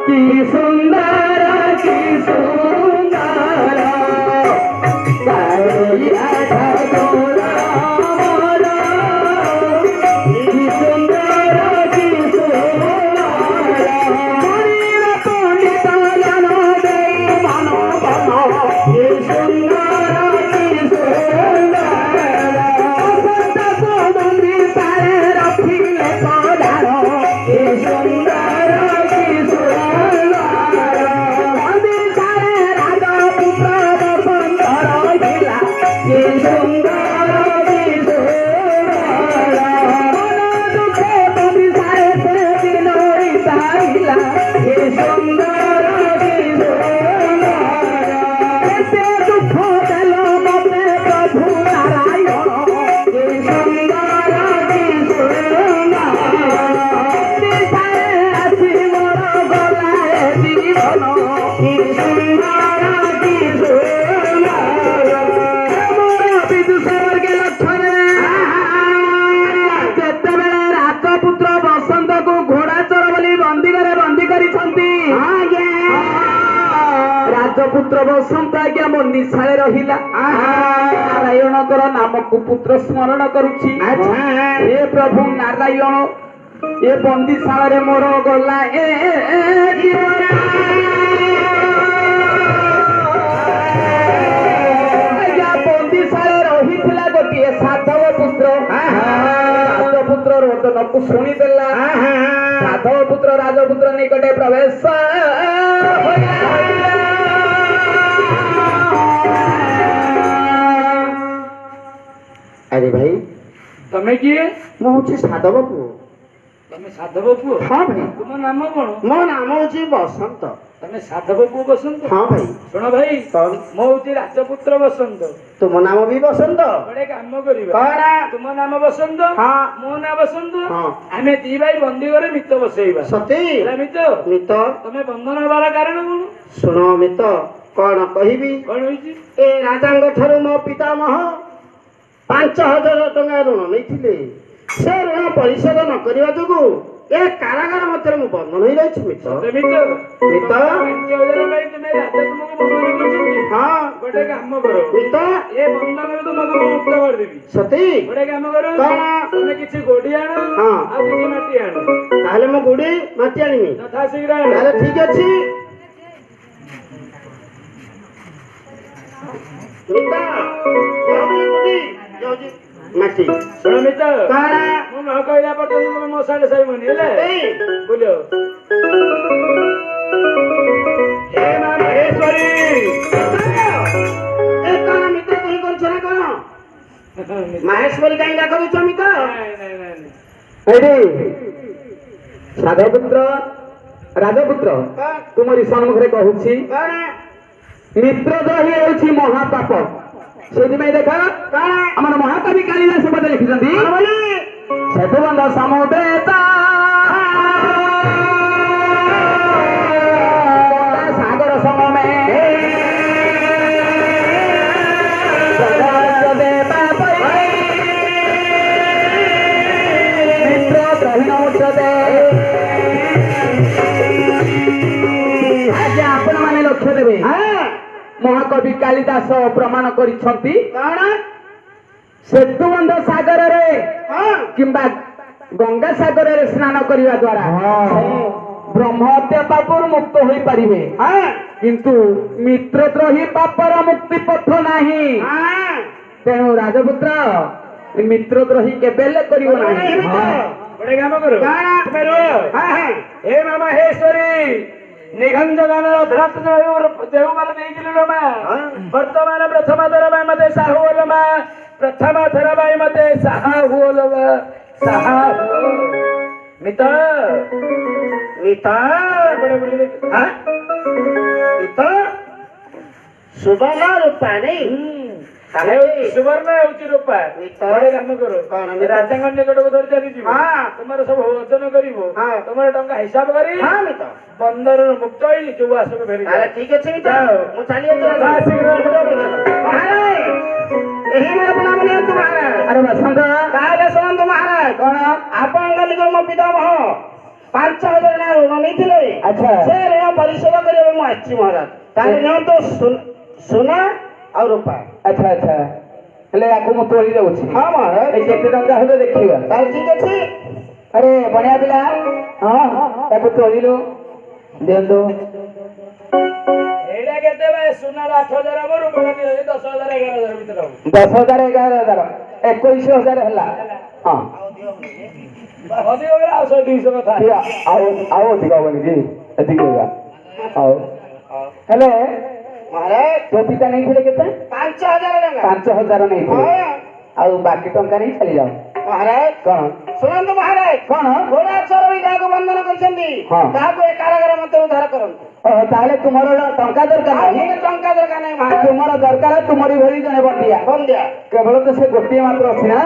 କି ସୁନ୍ଦର କାଳିଆ ଠାକୁର ମାରା। କି ସୁନ୍ଦର ପଣ୍ଡିତ ଜନ ଦେଇ ମନ ବନ। କି ସୁନ୍ଦର ରଖିଲେ ପଦାର। କି ସୁନ୍ଦର ବନ୍ଦୀଶାଳେ ରାଜପୁତ୍ର ବସନ୍ତ ରହିଲା। କି ସୁନ୍ଦର ମନ ଦୁଃଖେ ବନ୍ଦୀଶାଳେ ସେ ଦିନ ରହିଲା। କି ସୁନ୍ଦର ଏତେ ଦୁଃଖ ଦେଲ ମତେ ପ୍ରଭୁ ନାରାୟଣ। କି ସୁନ୍ଦର ଆସି ମୋର ଗଲା ଜୀବନ। କି ସୁନ୍ଦର ବିଦୁଷ ବର୍ଗେ ଲକ୍ଷରେ ଯେତେବେଳେ ରାଜପୁତ୍ର ବସନ୍ତକୁ ଘୋଡ଼ା ଚୋର ବୋଲି ବନ୍ଦୀଘରେ ବନ୍ଦୀ କରିଛନ୍ତି। ରାଜପୁତ୍ର ବସନ୍ତ ଆଜ୍ଞା ବନ୍ଦୀଶାଳେ ରହିଲା। ନାରାୟଣଙ୍କର ନାମକୁ ପୁତ୍ର ସ୍ମରଣ କରୁଛି। ହେ ପ୍ରଭୁ ନାରାୟଣ, ଏ ବନ୍ଦୀଶାଳରେ ମୋର ଗଲା ଜୀବନ। ଆଜ୍ଞା ବନ୍ଦୀଶାଳେ ରହିଥିଲା ଗୋଟିଏ ସାଧବ ପୁତ୍ର। ରାଜପୁତ୍ର ରୋଦନକୁ ଶୁଣିଦେଲା। ସାଧବ ପୁତ୍ର ରାଜପୁତ୍ର ନିକଟେ ପ୍ରବେଶ ଆରେ ଭାଇ ତମେ କିଏ? ମୁଁ ହଉଛି ସାଧବ ପୁଅ। ତମେ ସାଧବ ପୁଅ? ହଁ ଭାଇ। ତୁମ ନାମ କଣ? ମୋ ନାମ ହଉଛି ବସନ୍ତ। ତମେ ସାଧବ ପୁଅ ବସନ୍ତ? ହଁ ଭାଇ। ଶୁଣ ଭାଇ, କଣ? ମୁଁ ହଉଛି ରାଜପୁତ୍ର ବସନ୍ତ। ତୁମ ନାମ ବି ବସନ୍ତ? ଗୋଟେ କାମ କରିବା। କଣ? ତୁମ ନାମ ବସନ୍ତ, ହଁ। ମୋ ନାଁ ବସନ୍ତ। ହଁ। ଆମେ ଦି ଭାଇ ବନ୍ଦୀ ଘରେ ମିତ ବସେଇବା। ସତୀ? ହେଲା ମିତ? ମିତ? ତମେ ବନ୍ଧନ ହବାର କାରଣ କଣ? ଶୁଣ ମିତ, କଣ କହିବି? କଣ ହେଇଛି? ଏ ରାଜାଙ୍କ ଠାରୁ ମୋ ପିତାମହ 5,000 ଟଙ୍କା ଋଣ ନେଇଥିଲେ। ସେ ଋଣ ପରିଶୋଧ ନ କରିବା ଯୋଗୁ ଏ କାରାଗାର ମଧ୍ୟରେ ମୁଁ ବନ୍ଧନ ହେଇ ରହିଛି ମିତ। ମିତ? ମିତ? 5,000 ପାଇଁ ତୁମେ ରାଜା ତୁମକୁ ବନ୍ଧନ କରିଛନ୍ତି? ହଁ। ଗୋଟେ କାମ କର, ମିତ? ଏ ବନ୍ଧନରୁ ତୁମକୁ ମୁଁ ମୁକ୍ତ କରିଦେବି। ସତୀ? ଗୋଟେ କାମ କର, କଣ? ତମେ କିଛି ଗୋଡି ଆଣ ହଁ। ଆଉ କିଛି ମାଟି ଆଣ। ତାହେଲେ ମୁଁ ଗୁଡି ମାଟି ଆଣିବି। ଯଥା ଶୀଘ୍ର ଆଣ। ତାହେଲେ ଠିକ ଅଛି। ମିତ, ଯାଉଛି ଗୁଡି, ଯାଉଛି ମାଟି। ଶୁଣ ମିତ, କଣ? ମୁଁ ନ କହିଲା ପର୍ଯ୍ୟନ୍ତ ତମେ ମୋ ସାଙ୍ଗେ ସାଇବନି ହେଲା। ବୁଲ। ହେ ମା ମହେଶ୍ୱରୀ। ଏ କଣ ମିତ କହି କରୁଛ ନା କଣ? ମାହେଶ୍ୱରୀ କାହିଁ ଡାକୁଛ ମିତ? ଏଇଠି ସାଧପୁତ୍ର ରାଜପୁତ୍ର ତୁମରି ସମ୍ମୁଖରେ କହୁଛି, କଣ? ମିତ୍ରଦ୍ରୋହୀ ହେଉଛି ମହାପାପ। ସେଥିପାଇଁ ଦେଖ ଆମର ମହାକବି କାଳିଦାସ ପଦେ ଲେଖିଛନ୍ତି ସେତୁବନ୍ଧ ସମବେତ ସାଗର ସମମେ ମିତ୍ର ପ୍ରହୀଣ ଉଚ୍ଚତେ। ଆଜ୍ଞା ଆପଣ ମାନେ ଲକ୍ଷ୍ୟ ଦେବେ ମହାକବି କାଳିଦାସ ପ୍ରମାଣ କରିଛନ୍ତି ସେତୁବନ୍ଧ ସାଗରରେ କିମ୍ବା ଗଙ୍ଗା ସାଗରରେ ସ୍ନାନ କରିବା ଦ୍ୱାରା ବ୍ରହ୍ମ ହତ୍ୟା ପାପରୁ ମୁକ୍ତ ହୋଇପାରିବେ କିନ୍ତୁ ମିତ୍ରଦ୍ରୋହୀ ପାପର ମୁକ୍ତି ପଥ ନାହିଁ। ତେଣୁ ରାଜପୁତ୍ର ମିତ୍ରଦ୍ରୋହୀ କେବେ ହେଲେ କରିବ ନାହିଁ। ଗୋଟେ କାମ କରୁ ହେ ମାମା ହେ ଈଶ୍ୱରୀ ନିଘଞ୍ଚ ଗାନର ଧରାତ ଦେଉମାନ ଦେଇଥିଲୁ ଲୋ ମା ବର୍ତ୍ତମାନ ପ୍ରଥମ ଥର ପାଇଁ ମତେ ସାହୁ ହେଲ ମା ପ୍ରଥମ ଥର ପାଇଁ ମତେ ସାହା ହୁଅ ଲୋ ମା ସାହା ହୁଅ ମିତ ସୁବର୍ଣ୍ଣ ରୂପା ନେଇ ସୁବର୍ଣ୍ଣ ହେଉଛି ରୂପା। ଗୋଟେ କାମ କରୁ ରାଜାଙ୍କ ନିକଟକୁ ଧରି ଚାଲିଯିବ ତୁମର ସବୁ ଓଜନ କରିବ ତୁମର ଟଙ୍କା ହିସାବ କରି ବନ୍ଦରରୁ ମୁକ୍ତ ହୋଇ ଯୋଉ ଆସକୁ ଫେରି ଠିକ ଅଛି ମୁଁ ଚାଲି ଆରେ ବସନ୍ତ ତାହେଲେ ଶୁଣନ୍ତୁ ମହାରାଜ କଣ ଆପଣଙ୍କ ନିକଟ ମୋ ପିତାମହ 5,000 ଟଙ୍କା ଋଣ ନେଇଥିଲେ ଆଚ୍ଛା ସେ ଋଣ ପରିଶୋଧ କରିବାକୁ ମୁଁ ଆସିଛି ମହାରାଜ ତାହେଲେ ନିଅନ୍ତୁ ସୁନା ଆଉ ରୂପା। ଆଚ୍ଛା ଆଚ୍ଛା ହେଲେ ଆକୁ ମୁଁ ତୋଳି ଦେଉଛି। ହଁ ମହାରାଜ କେତେ ଟଙ୍କା ହେଲେ ଦେଖିବା। ତାହେଲେ ଠିକ ଅଛି ଆରେ ବଢିଆ ପିଲା ହଁ ତାକୁ ତୋଳିଲୁ ଦିଅନ୍ତୁ। ଏଇଟା କେତେ ସୁନାର 8,000 ହବ ରୂପା 10,000 11,000 ଭିତରେ ହବ 10,000 11,000 21,000 ହେଲା। ହଁ ଅଧିକ ଗଲେ ଆଉ 100-200 କଥା ଆଉ ଅଧିକ ହବନି କି ଏତିକି ହେਗਾ ଆଉ ହେଲେ ମହାରାଜ ତୋ ପିତା ନେଇଥିଲେ କେତେ 5,000 ଟଙ୍କା 5,000 ନେଇଥିଲେ ଆଉ ବାକି ଟଙ୍କା ନେଇ ଚାଲିଯାଅ। ମହାରାଜ କଣ ଶୁଣନ୍ତୁ ମହାରାଜ କଣ ଘୋଡ଼ା ଚୋର ଯାହାକୁ ବନ୍ଧନ କରିଛନ୍ତି ତାହାକୁ ଏ କାରାଗାର ମତେ ଉଦ୍ଧାର କରନ୍ତୁ। ତାହେଲେ ତୁମର ଟଙ୍କା ଦରକାର ନାହିଁ ଟଙ୍କା ଦରକାର ନାହିଁ ମହାରାଜ ତୁମର ଦରକାର ତୁମରି ଭଳି ଜଣେ ବନ୍ଦିଆ ବନ୍ଦିଆ କେବଳ ତ ସେ ଗୋଟିଏ ମାତ୍ର ଅଛି ନା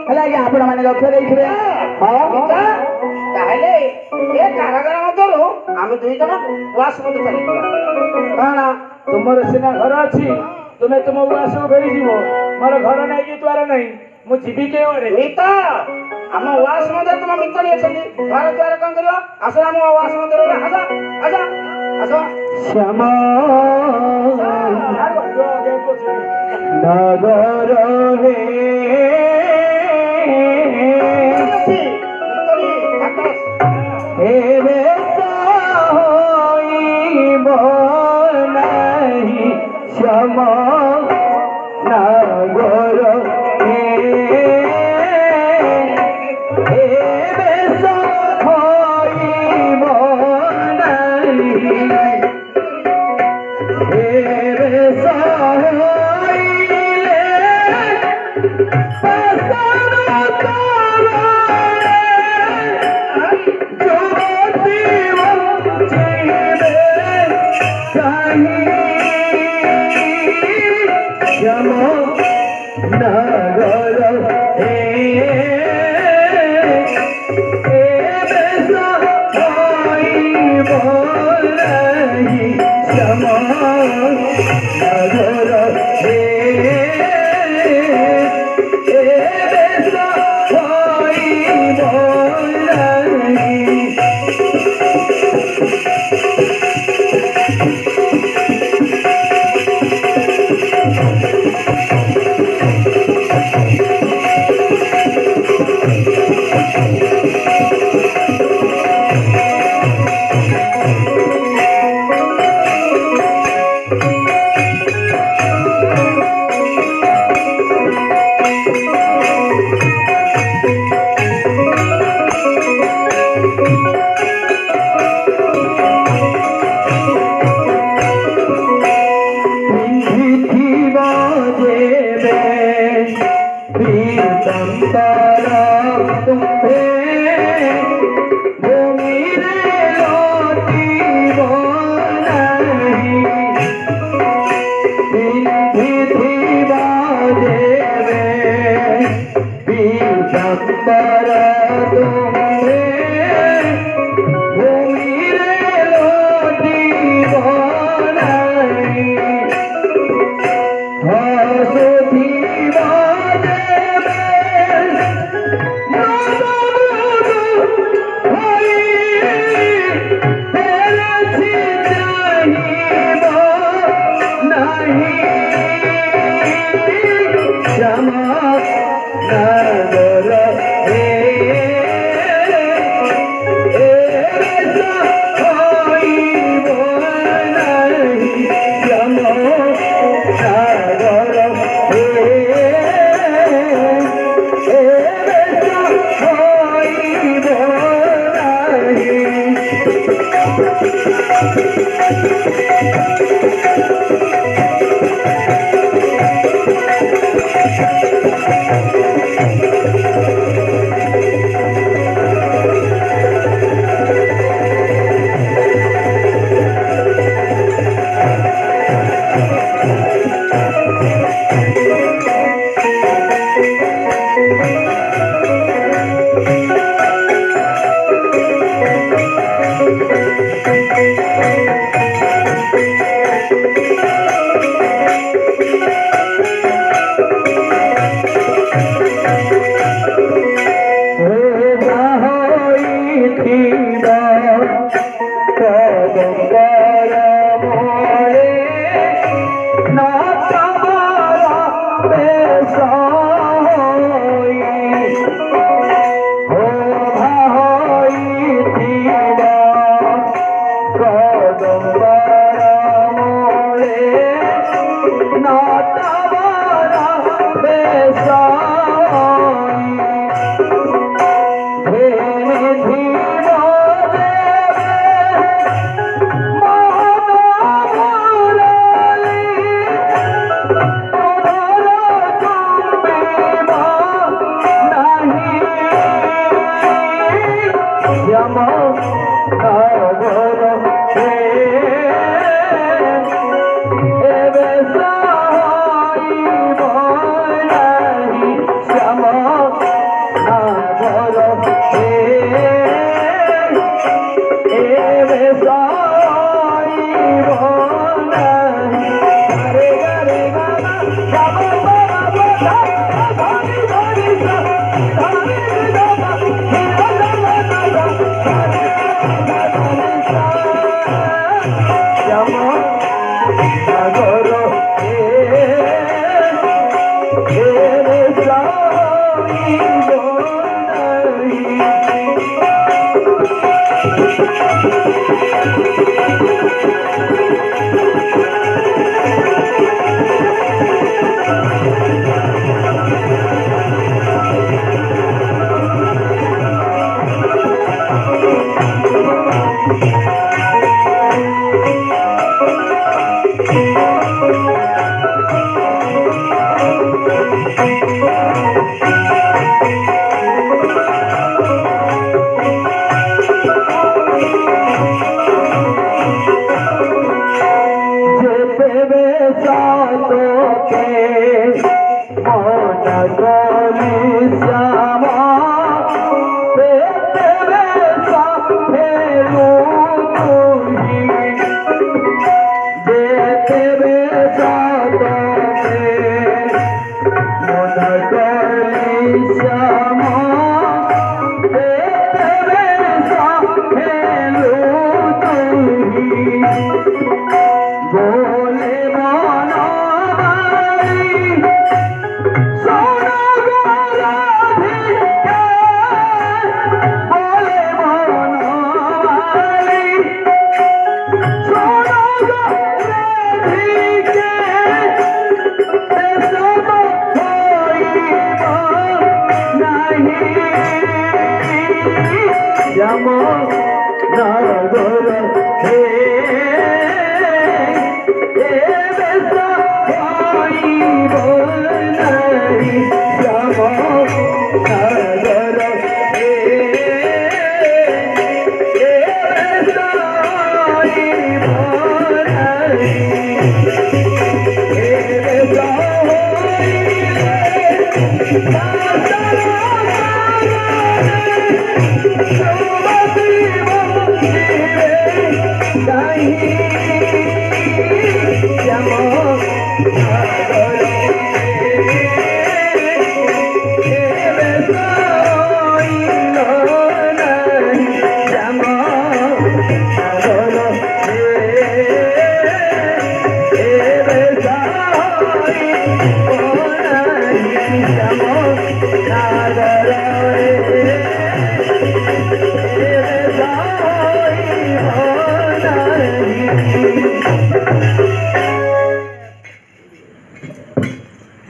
ହେଲେ ଆଜ୍ଞା ଆପଣ ମାନେ ଲକ୍ଷ୍ୟ ଦେଇଥିବେ ତାହେଲେ ଏ କାରାଗାର ମଧ୍ୟରୁ ଆମେ 2 ଜଣ ଉଆସ ମଧ୍ୟ ଚାଲିଯିବା। କଣ ତୁମର ସିନା ଘର ଅଛି ତୁମେ ତୁମ ଉଆସକୁ ଫେରିଯିବ ମୋର ଘର ନାହିଁ କି ଦ୍ୱାର ନାହିଁ ମୁଁ ଯିବି କେଉଁଆଡେ ମିତ ଆମ ଉଆସ ମଧ୍ୟରେ ତୁମ ମିତ୍ରଣୀ ଅଛନ୍ତି ଘର ଦ୍ୱାର କଣ କରିବ ଆସ ଆମ ଉଆସ ମଧ୍ୟରେ ଆସ ଆସ ଆସ ଶ୍ୟାମ ନଗର ରେ ଏବେ ସହିବ ନାହିଁ ଶ୍ୟାମ ନଗର ଏବେ ସହିବ ନାହିଁ ଏବେ ସହିଲେ अंबर तुम्हे भूमिरे लोटी बनाई हसुथी बाजे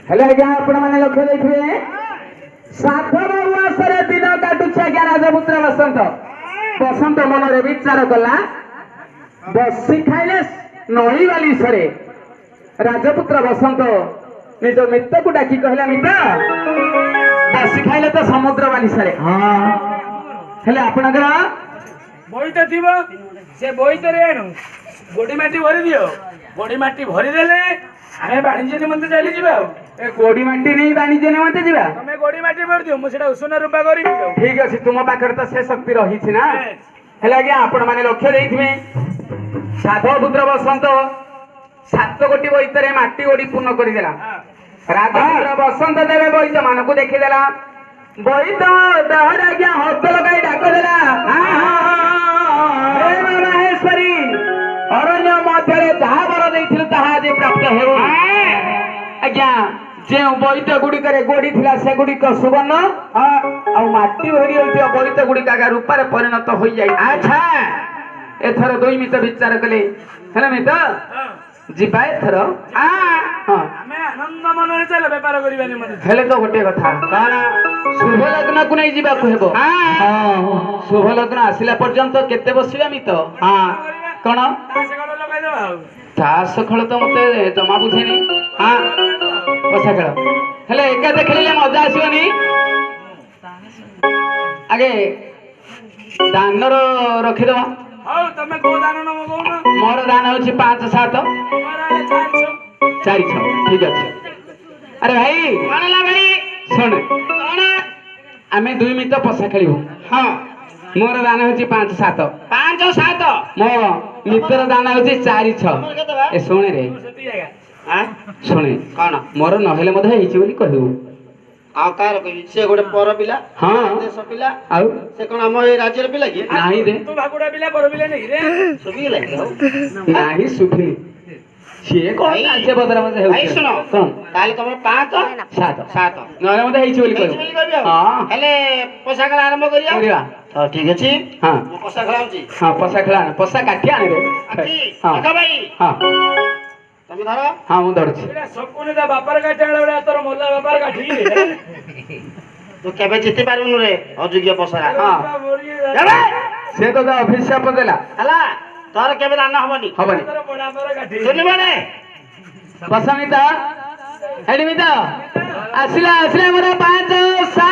हेलो आज्ञा आपण माने लक्ष्य देखिए साधव उवासरे दिन काटुछ आज्ञा राजपुत्र बसंत बसंत मन रे विचार कला बसी खाइले नई वाली सरे राजपुत्र बसंत निज मित्र को डाकी कहला मित्र बसी खाइले तो समुद्र वाली सरे हां हेले आपनकर বইটা থিব সে বইটারে আনু বডি মাটি ভরি দিও বডি মাটি ভরি দেলে ଆମେ ବାଣିଜ୍ୟ ନିମନ୍ତେ ଚାଲି ଯିବା ଆଉ ए गोडी माटी नहीं वाणिज्य निमंते जीवा ତମେ ଗୋଡି ମାଟି ଭରି ଦିଅ ମୁଁ ସେଟା ଉଷୁନା ରୂପା କରିବି ଆଉ ठीक अछि तुम पाखर तो से शक्ति रही छी ना हेले आज्ञा आपण माने लक्ष्य देइथिबे साधव पुत्र बसंत 7 कोटी बइतरे माटी ओडी पूर्ण करि देला राजपुत्र बसंत देवे बइत मानको देखि देला बइत दहर आज्ञा हस्त लगाई डाक देला हे महेश्वरी अरण्य मध्यरे जहा बर देइथिल ताहा जे प्राप्त हेउ आज्ञा जे बइत गुडी करे गोडी थिला से गुडी को सुवर्ण आ माटी भरी होइतिया बइत गुडी का रूपारे परिणत होई जाई अच्छा एथर दुई मित विचार कले हेले मित जिबा एथर हां ଆମେ ଆନନ୍ଦ ମନରେ ଚାଲ ବେପାର କରିବା ନିମନ୍ତେ हेले तो गोटे कथा काना शुभ लग्न को नहीं जिबा को हेबो हां शुभ लग्न आसिला पर्यंत केते बसिबा मित हां कोन ତାସ କଣ ଲଗାଇଦେବା ଆଉ तास खेल तो मते जमा बुझेनी हां पसा खेल हेले एका देखले मजा आसीबनी आगे दानर रखि दवा ହଉ ତମେ କୋଉ ଦାନ ନବ କହୁନ मोर दान होछि 5 7 ମୋର ଆଡେ 400 4 6 ठीक अछि अरे भाई କଣଲା ଭାଇ सुन କଣ आमे दुई मित पसा खेलिबो हां मोर दान होछि 5 7 5 7 मो मित्र दान होछि 4 6 ए सुने रे ସେତି ଜାଗା ଶୁଣେ କଣ ମୋର ନହେଲେ ମଧ୍ୟ ହେଇଛି ବୋଲି କହିବୁ ଆଉ କାହାର କହିବି ସେ ଗୋଟେ ପର ପିଲା ହଁ ଦେଶ ପିଲା ଆଉ ସେ କଣ ଆମ ଏ ରାଜ୍ୟର ପିଲା କି ନାହିଁ ରେ ତୁ ଭାଗୁଡା ପିଲା ପର ପିଲା ନେଇ ରେ ଶୁଭିଲା କି ଆଉ ନାହିଁ ସୁଖୀ ସିଏ କଣ ଭାଇ, କାର୍ଯ୍ୟ ବଦରା ମଧ୍ୟ ଭାଇ ହେଉଛି ଶୁଣ କଣ ତାହେଲେ ତମର 5 ସାତ 7 ନହେଲେ ମଧ୍ୟ ହେଇଛି ବୋଲି କହିବୁ ହଁ ହେଲେ ପୋଷା ଖେଳ ଆରମ୍ଭ କରିବା କରିବା ତ ଠିକ ଅଛି ହଁ ମୁଁ ପୋଷା ଖେଳାଉଛି ହଁ ପଶା ଖେଳ ଆଣେ ପଶା କାଠି ଆଣେ ରେ ହଁ ଦେଖ ଭାଇ ହଁ ତମେ ଧର ହଁ ମୁଁ ଧରୁଛି ଏଟା ସକୁନି ତା ବାପାର କାଠି ଆଣିଲା ବେଳେ ତୋର ମଲା ବାପାର କାଠି ରେ ତୁ କେବେ ଜିତି ପାରିବୁନୁ ରେ ଅଯୋଗ୍ୟ ପୋଷାରା ହଁ ଦେବେ ସେ ତ ଅଫିସ ଚାପ ଦେଲା ହେଲା ତୋର କେବେ ଦାନ ହବନି ହବନି ତୋର ବଡ ବାପାର କାଠି ଶୁଣିବନି ବସା ମିତା ହେଡି ମିତା ଆସିଲା ଆସିଲା ମୋର 5 7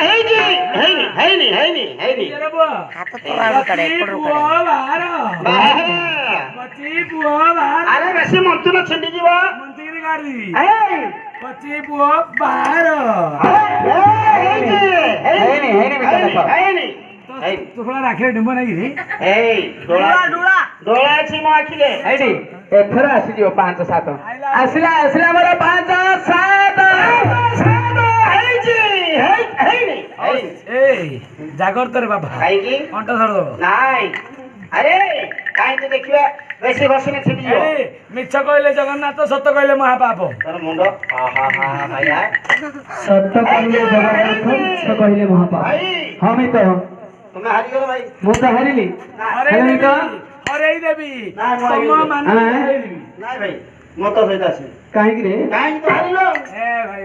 ହେଇନି ହେଇନି ହେଇନି ହେଇନି ହେଇନି ରେ ବୁଆ ହାତ ତଳା ଭିତରେ ଏପଟରୁ ପୁଅ ବାହାର ବାହା। ପଚି ପୁଅ ବାହାର ଆରେ ବେଶୀ ମନ୍ତୁନ ଛିଣ୍ଡିଯିବ ମନ୍ତ୍ରୀ ଗାଡ଼ି ଏଇ, ପଚି ପୁଅ ବାହାର ହେଇନି ହେଇନି, ହେଇନି ମିତା ଦେଖ। ହେଇନି ତୁ ଫଳା ରାଖିରେ ଡିମ୍ବ ନାଇଁ ରେ ଏଇ ଡୋଳା ଡୋଳା ଅଛି ମୋ ଆଖିରେ ହେଇଟି ଏଥର ଆସିଯିବ 5 7 ଆସିଲା ଆସିଲା ମୋର 5 7 ହେଇଛି ହେଇନି ହେଇନି ଏଇ ଜାଗର ତୋର ବାପା କାହିଁକି ଅଣ୍ଟ ଧର ଦବ ନାଇଁ ଆରେ କାହିଁକି ଦେଖିବା ବେଶୀ ବସିଲେ ଛିଣ୍ଡିଯିବ ଏଇ ମିଛ କହିଲେ ଜଗନ୍ନାଥ ସତ କହିଲେ ମହାପାପ ତୋର ମୁଣ୍ଡ ଭାଇଆ ସତ କହିଲେ ଜଗନ୍ନାଥ ମିଛ କହିଲେ ମହାପାପ ଭାଇ ହଁ ମିତ ତୁମେ ହାରିଗଲ ଭାଇ ମୁଁ ତ ହାରିଲି ହରେଇ ମିତ ଦେବି ନାଇଁ, ମୁଁ ତମ ହାରିଗଲି। ମାନେ ଆଁ? ହରେଇ ଦେବି ନାଇଁ ଭାଇ ମୋ ତ ସହିତ ଆସିବି କାହିଁକି ରେ କାହିଁକି ତୁ ହାରିଲ ଏ ଭାଇ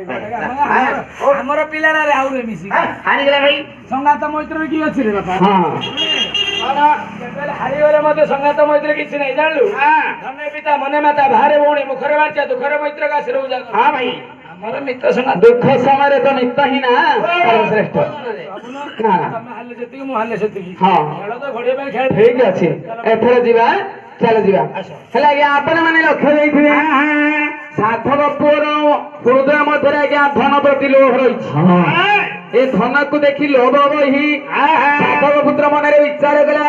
ଗୋଟେ ଆମର ପିଲାଟା ରେ ଆଉରେ ମିଶି ହାରିଗଲା ଭାଇ ସଙ୍ଗାତ ମୈତ୍ର କି ଅଛି ରେ ବାପା ହଁ କଣ ଯେତେବେଳେ ହାରିଗଲେ ମଧ୍ୟ ସଙ୍ଗାତ ମୈତ୍ର କିଛି ନାହିଁ ଜାଣିଲୁ ଧନେ ପିତା ମନେ ମାତା ଭାରେ ଭଉଣୀ ମୁଖରେ ବାଚ୍ୟା ଦୁଃଖରେ ମୈତ୍ର କାଶରେ ଉଜାଗର ହଁ ଭାଇ ଆମର ମିତ୍ର ସଙ୍ଗାତ ଦୁଃଖ ସମୟରେ ତ ମିତ ହିଁ ନା ସର୍ବଶ୍ରେଷ୍ଠ ନା ତମେ ହାରିଲେ ଯେତିକି ମୁଁ ହାରିଲେ ସେତିକି ହଁ। ଖେଳ ତ ଘଡ଼ିଆ ପାଇଁ ଖେଳ ଠିକ ଅଛି ଏଥର ଯିବା ଚାଲ ଯିବା ହେଲେ ଆଜ୍ଞା ଆପଣ ମାନେ ଲକ୍ଷ୍ୟ ଦେଇଥିବେ ସାଧବ ପୁଅର ହୃଦୟ ମଧ୍ୟରେ ଆଜ୍ଞା ଧନ ପ୍ରତି ଲୋଭ ରହିଛି ଏ ଧନକୁ ଦେଖି ଲୋଭ ବହି ସାଧବ ପୁତ୍ର ମନରେ ବିଚାର କଲା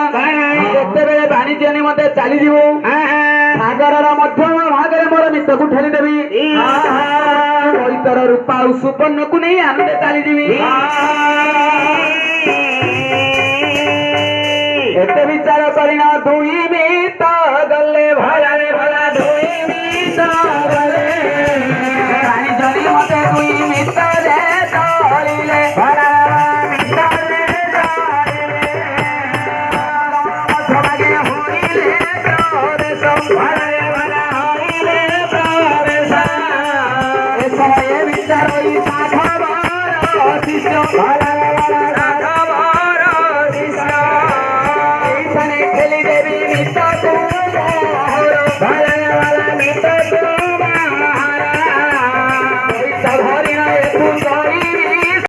ଯେତେବେଳେ ବାଣିଜ୍ୟ ନିମନ୍ତେ ଚାଲିଯିବୁ ସାଗରର ମଧ୍ୟମ ଭାଗରେ ମୋର ମିତକୁ ଠେଲିଦେବି ପଇତର ରୂପା ଆଉ ସୁବର୍ଣ୍ଣକୁ ନେଇ ଆମେ ଚାଲିଯିବି ଏତେ ବିଚାର କରିନ ଦୁଇ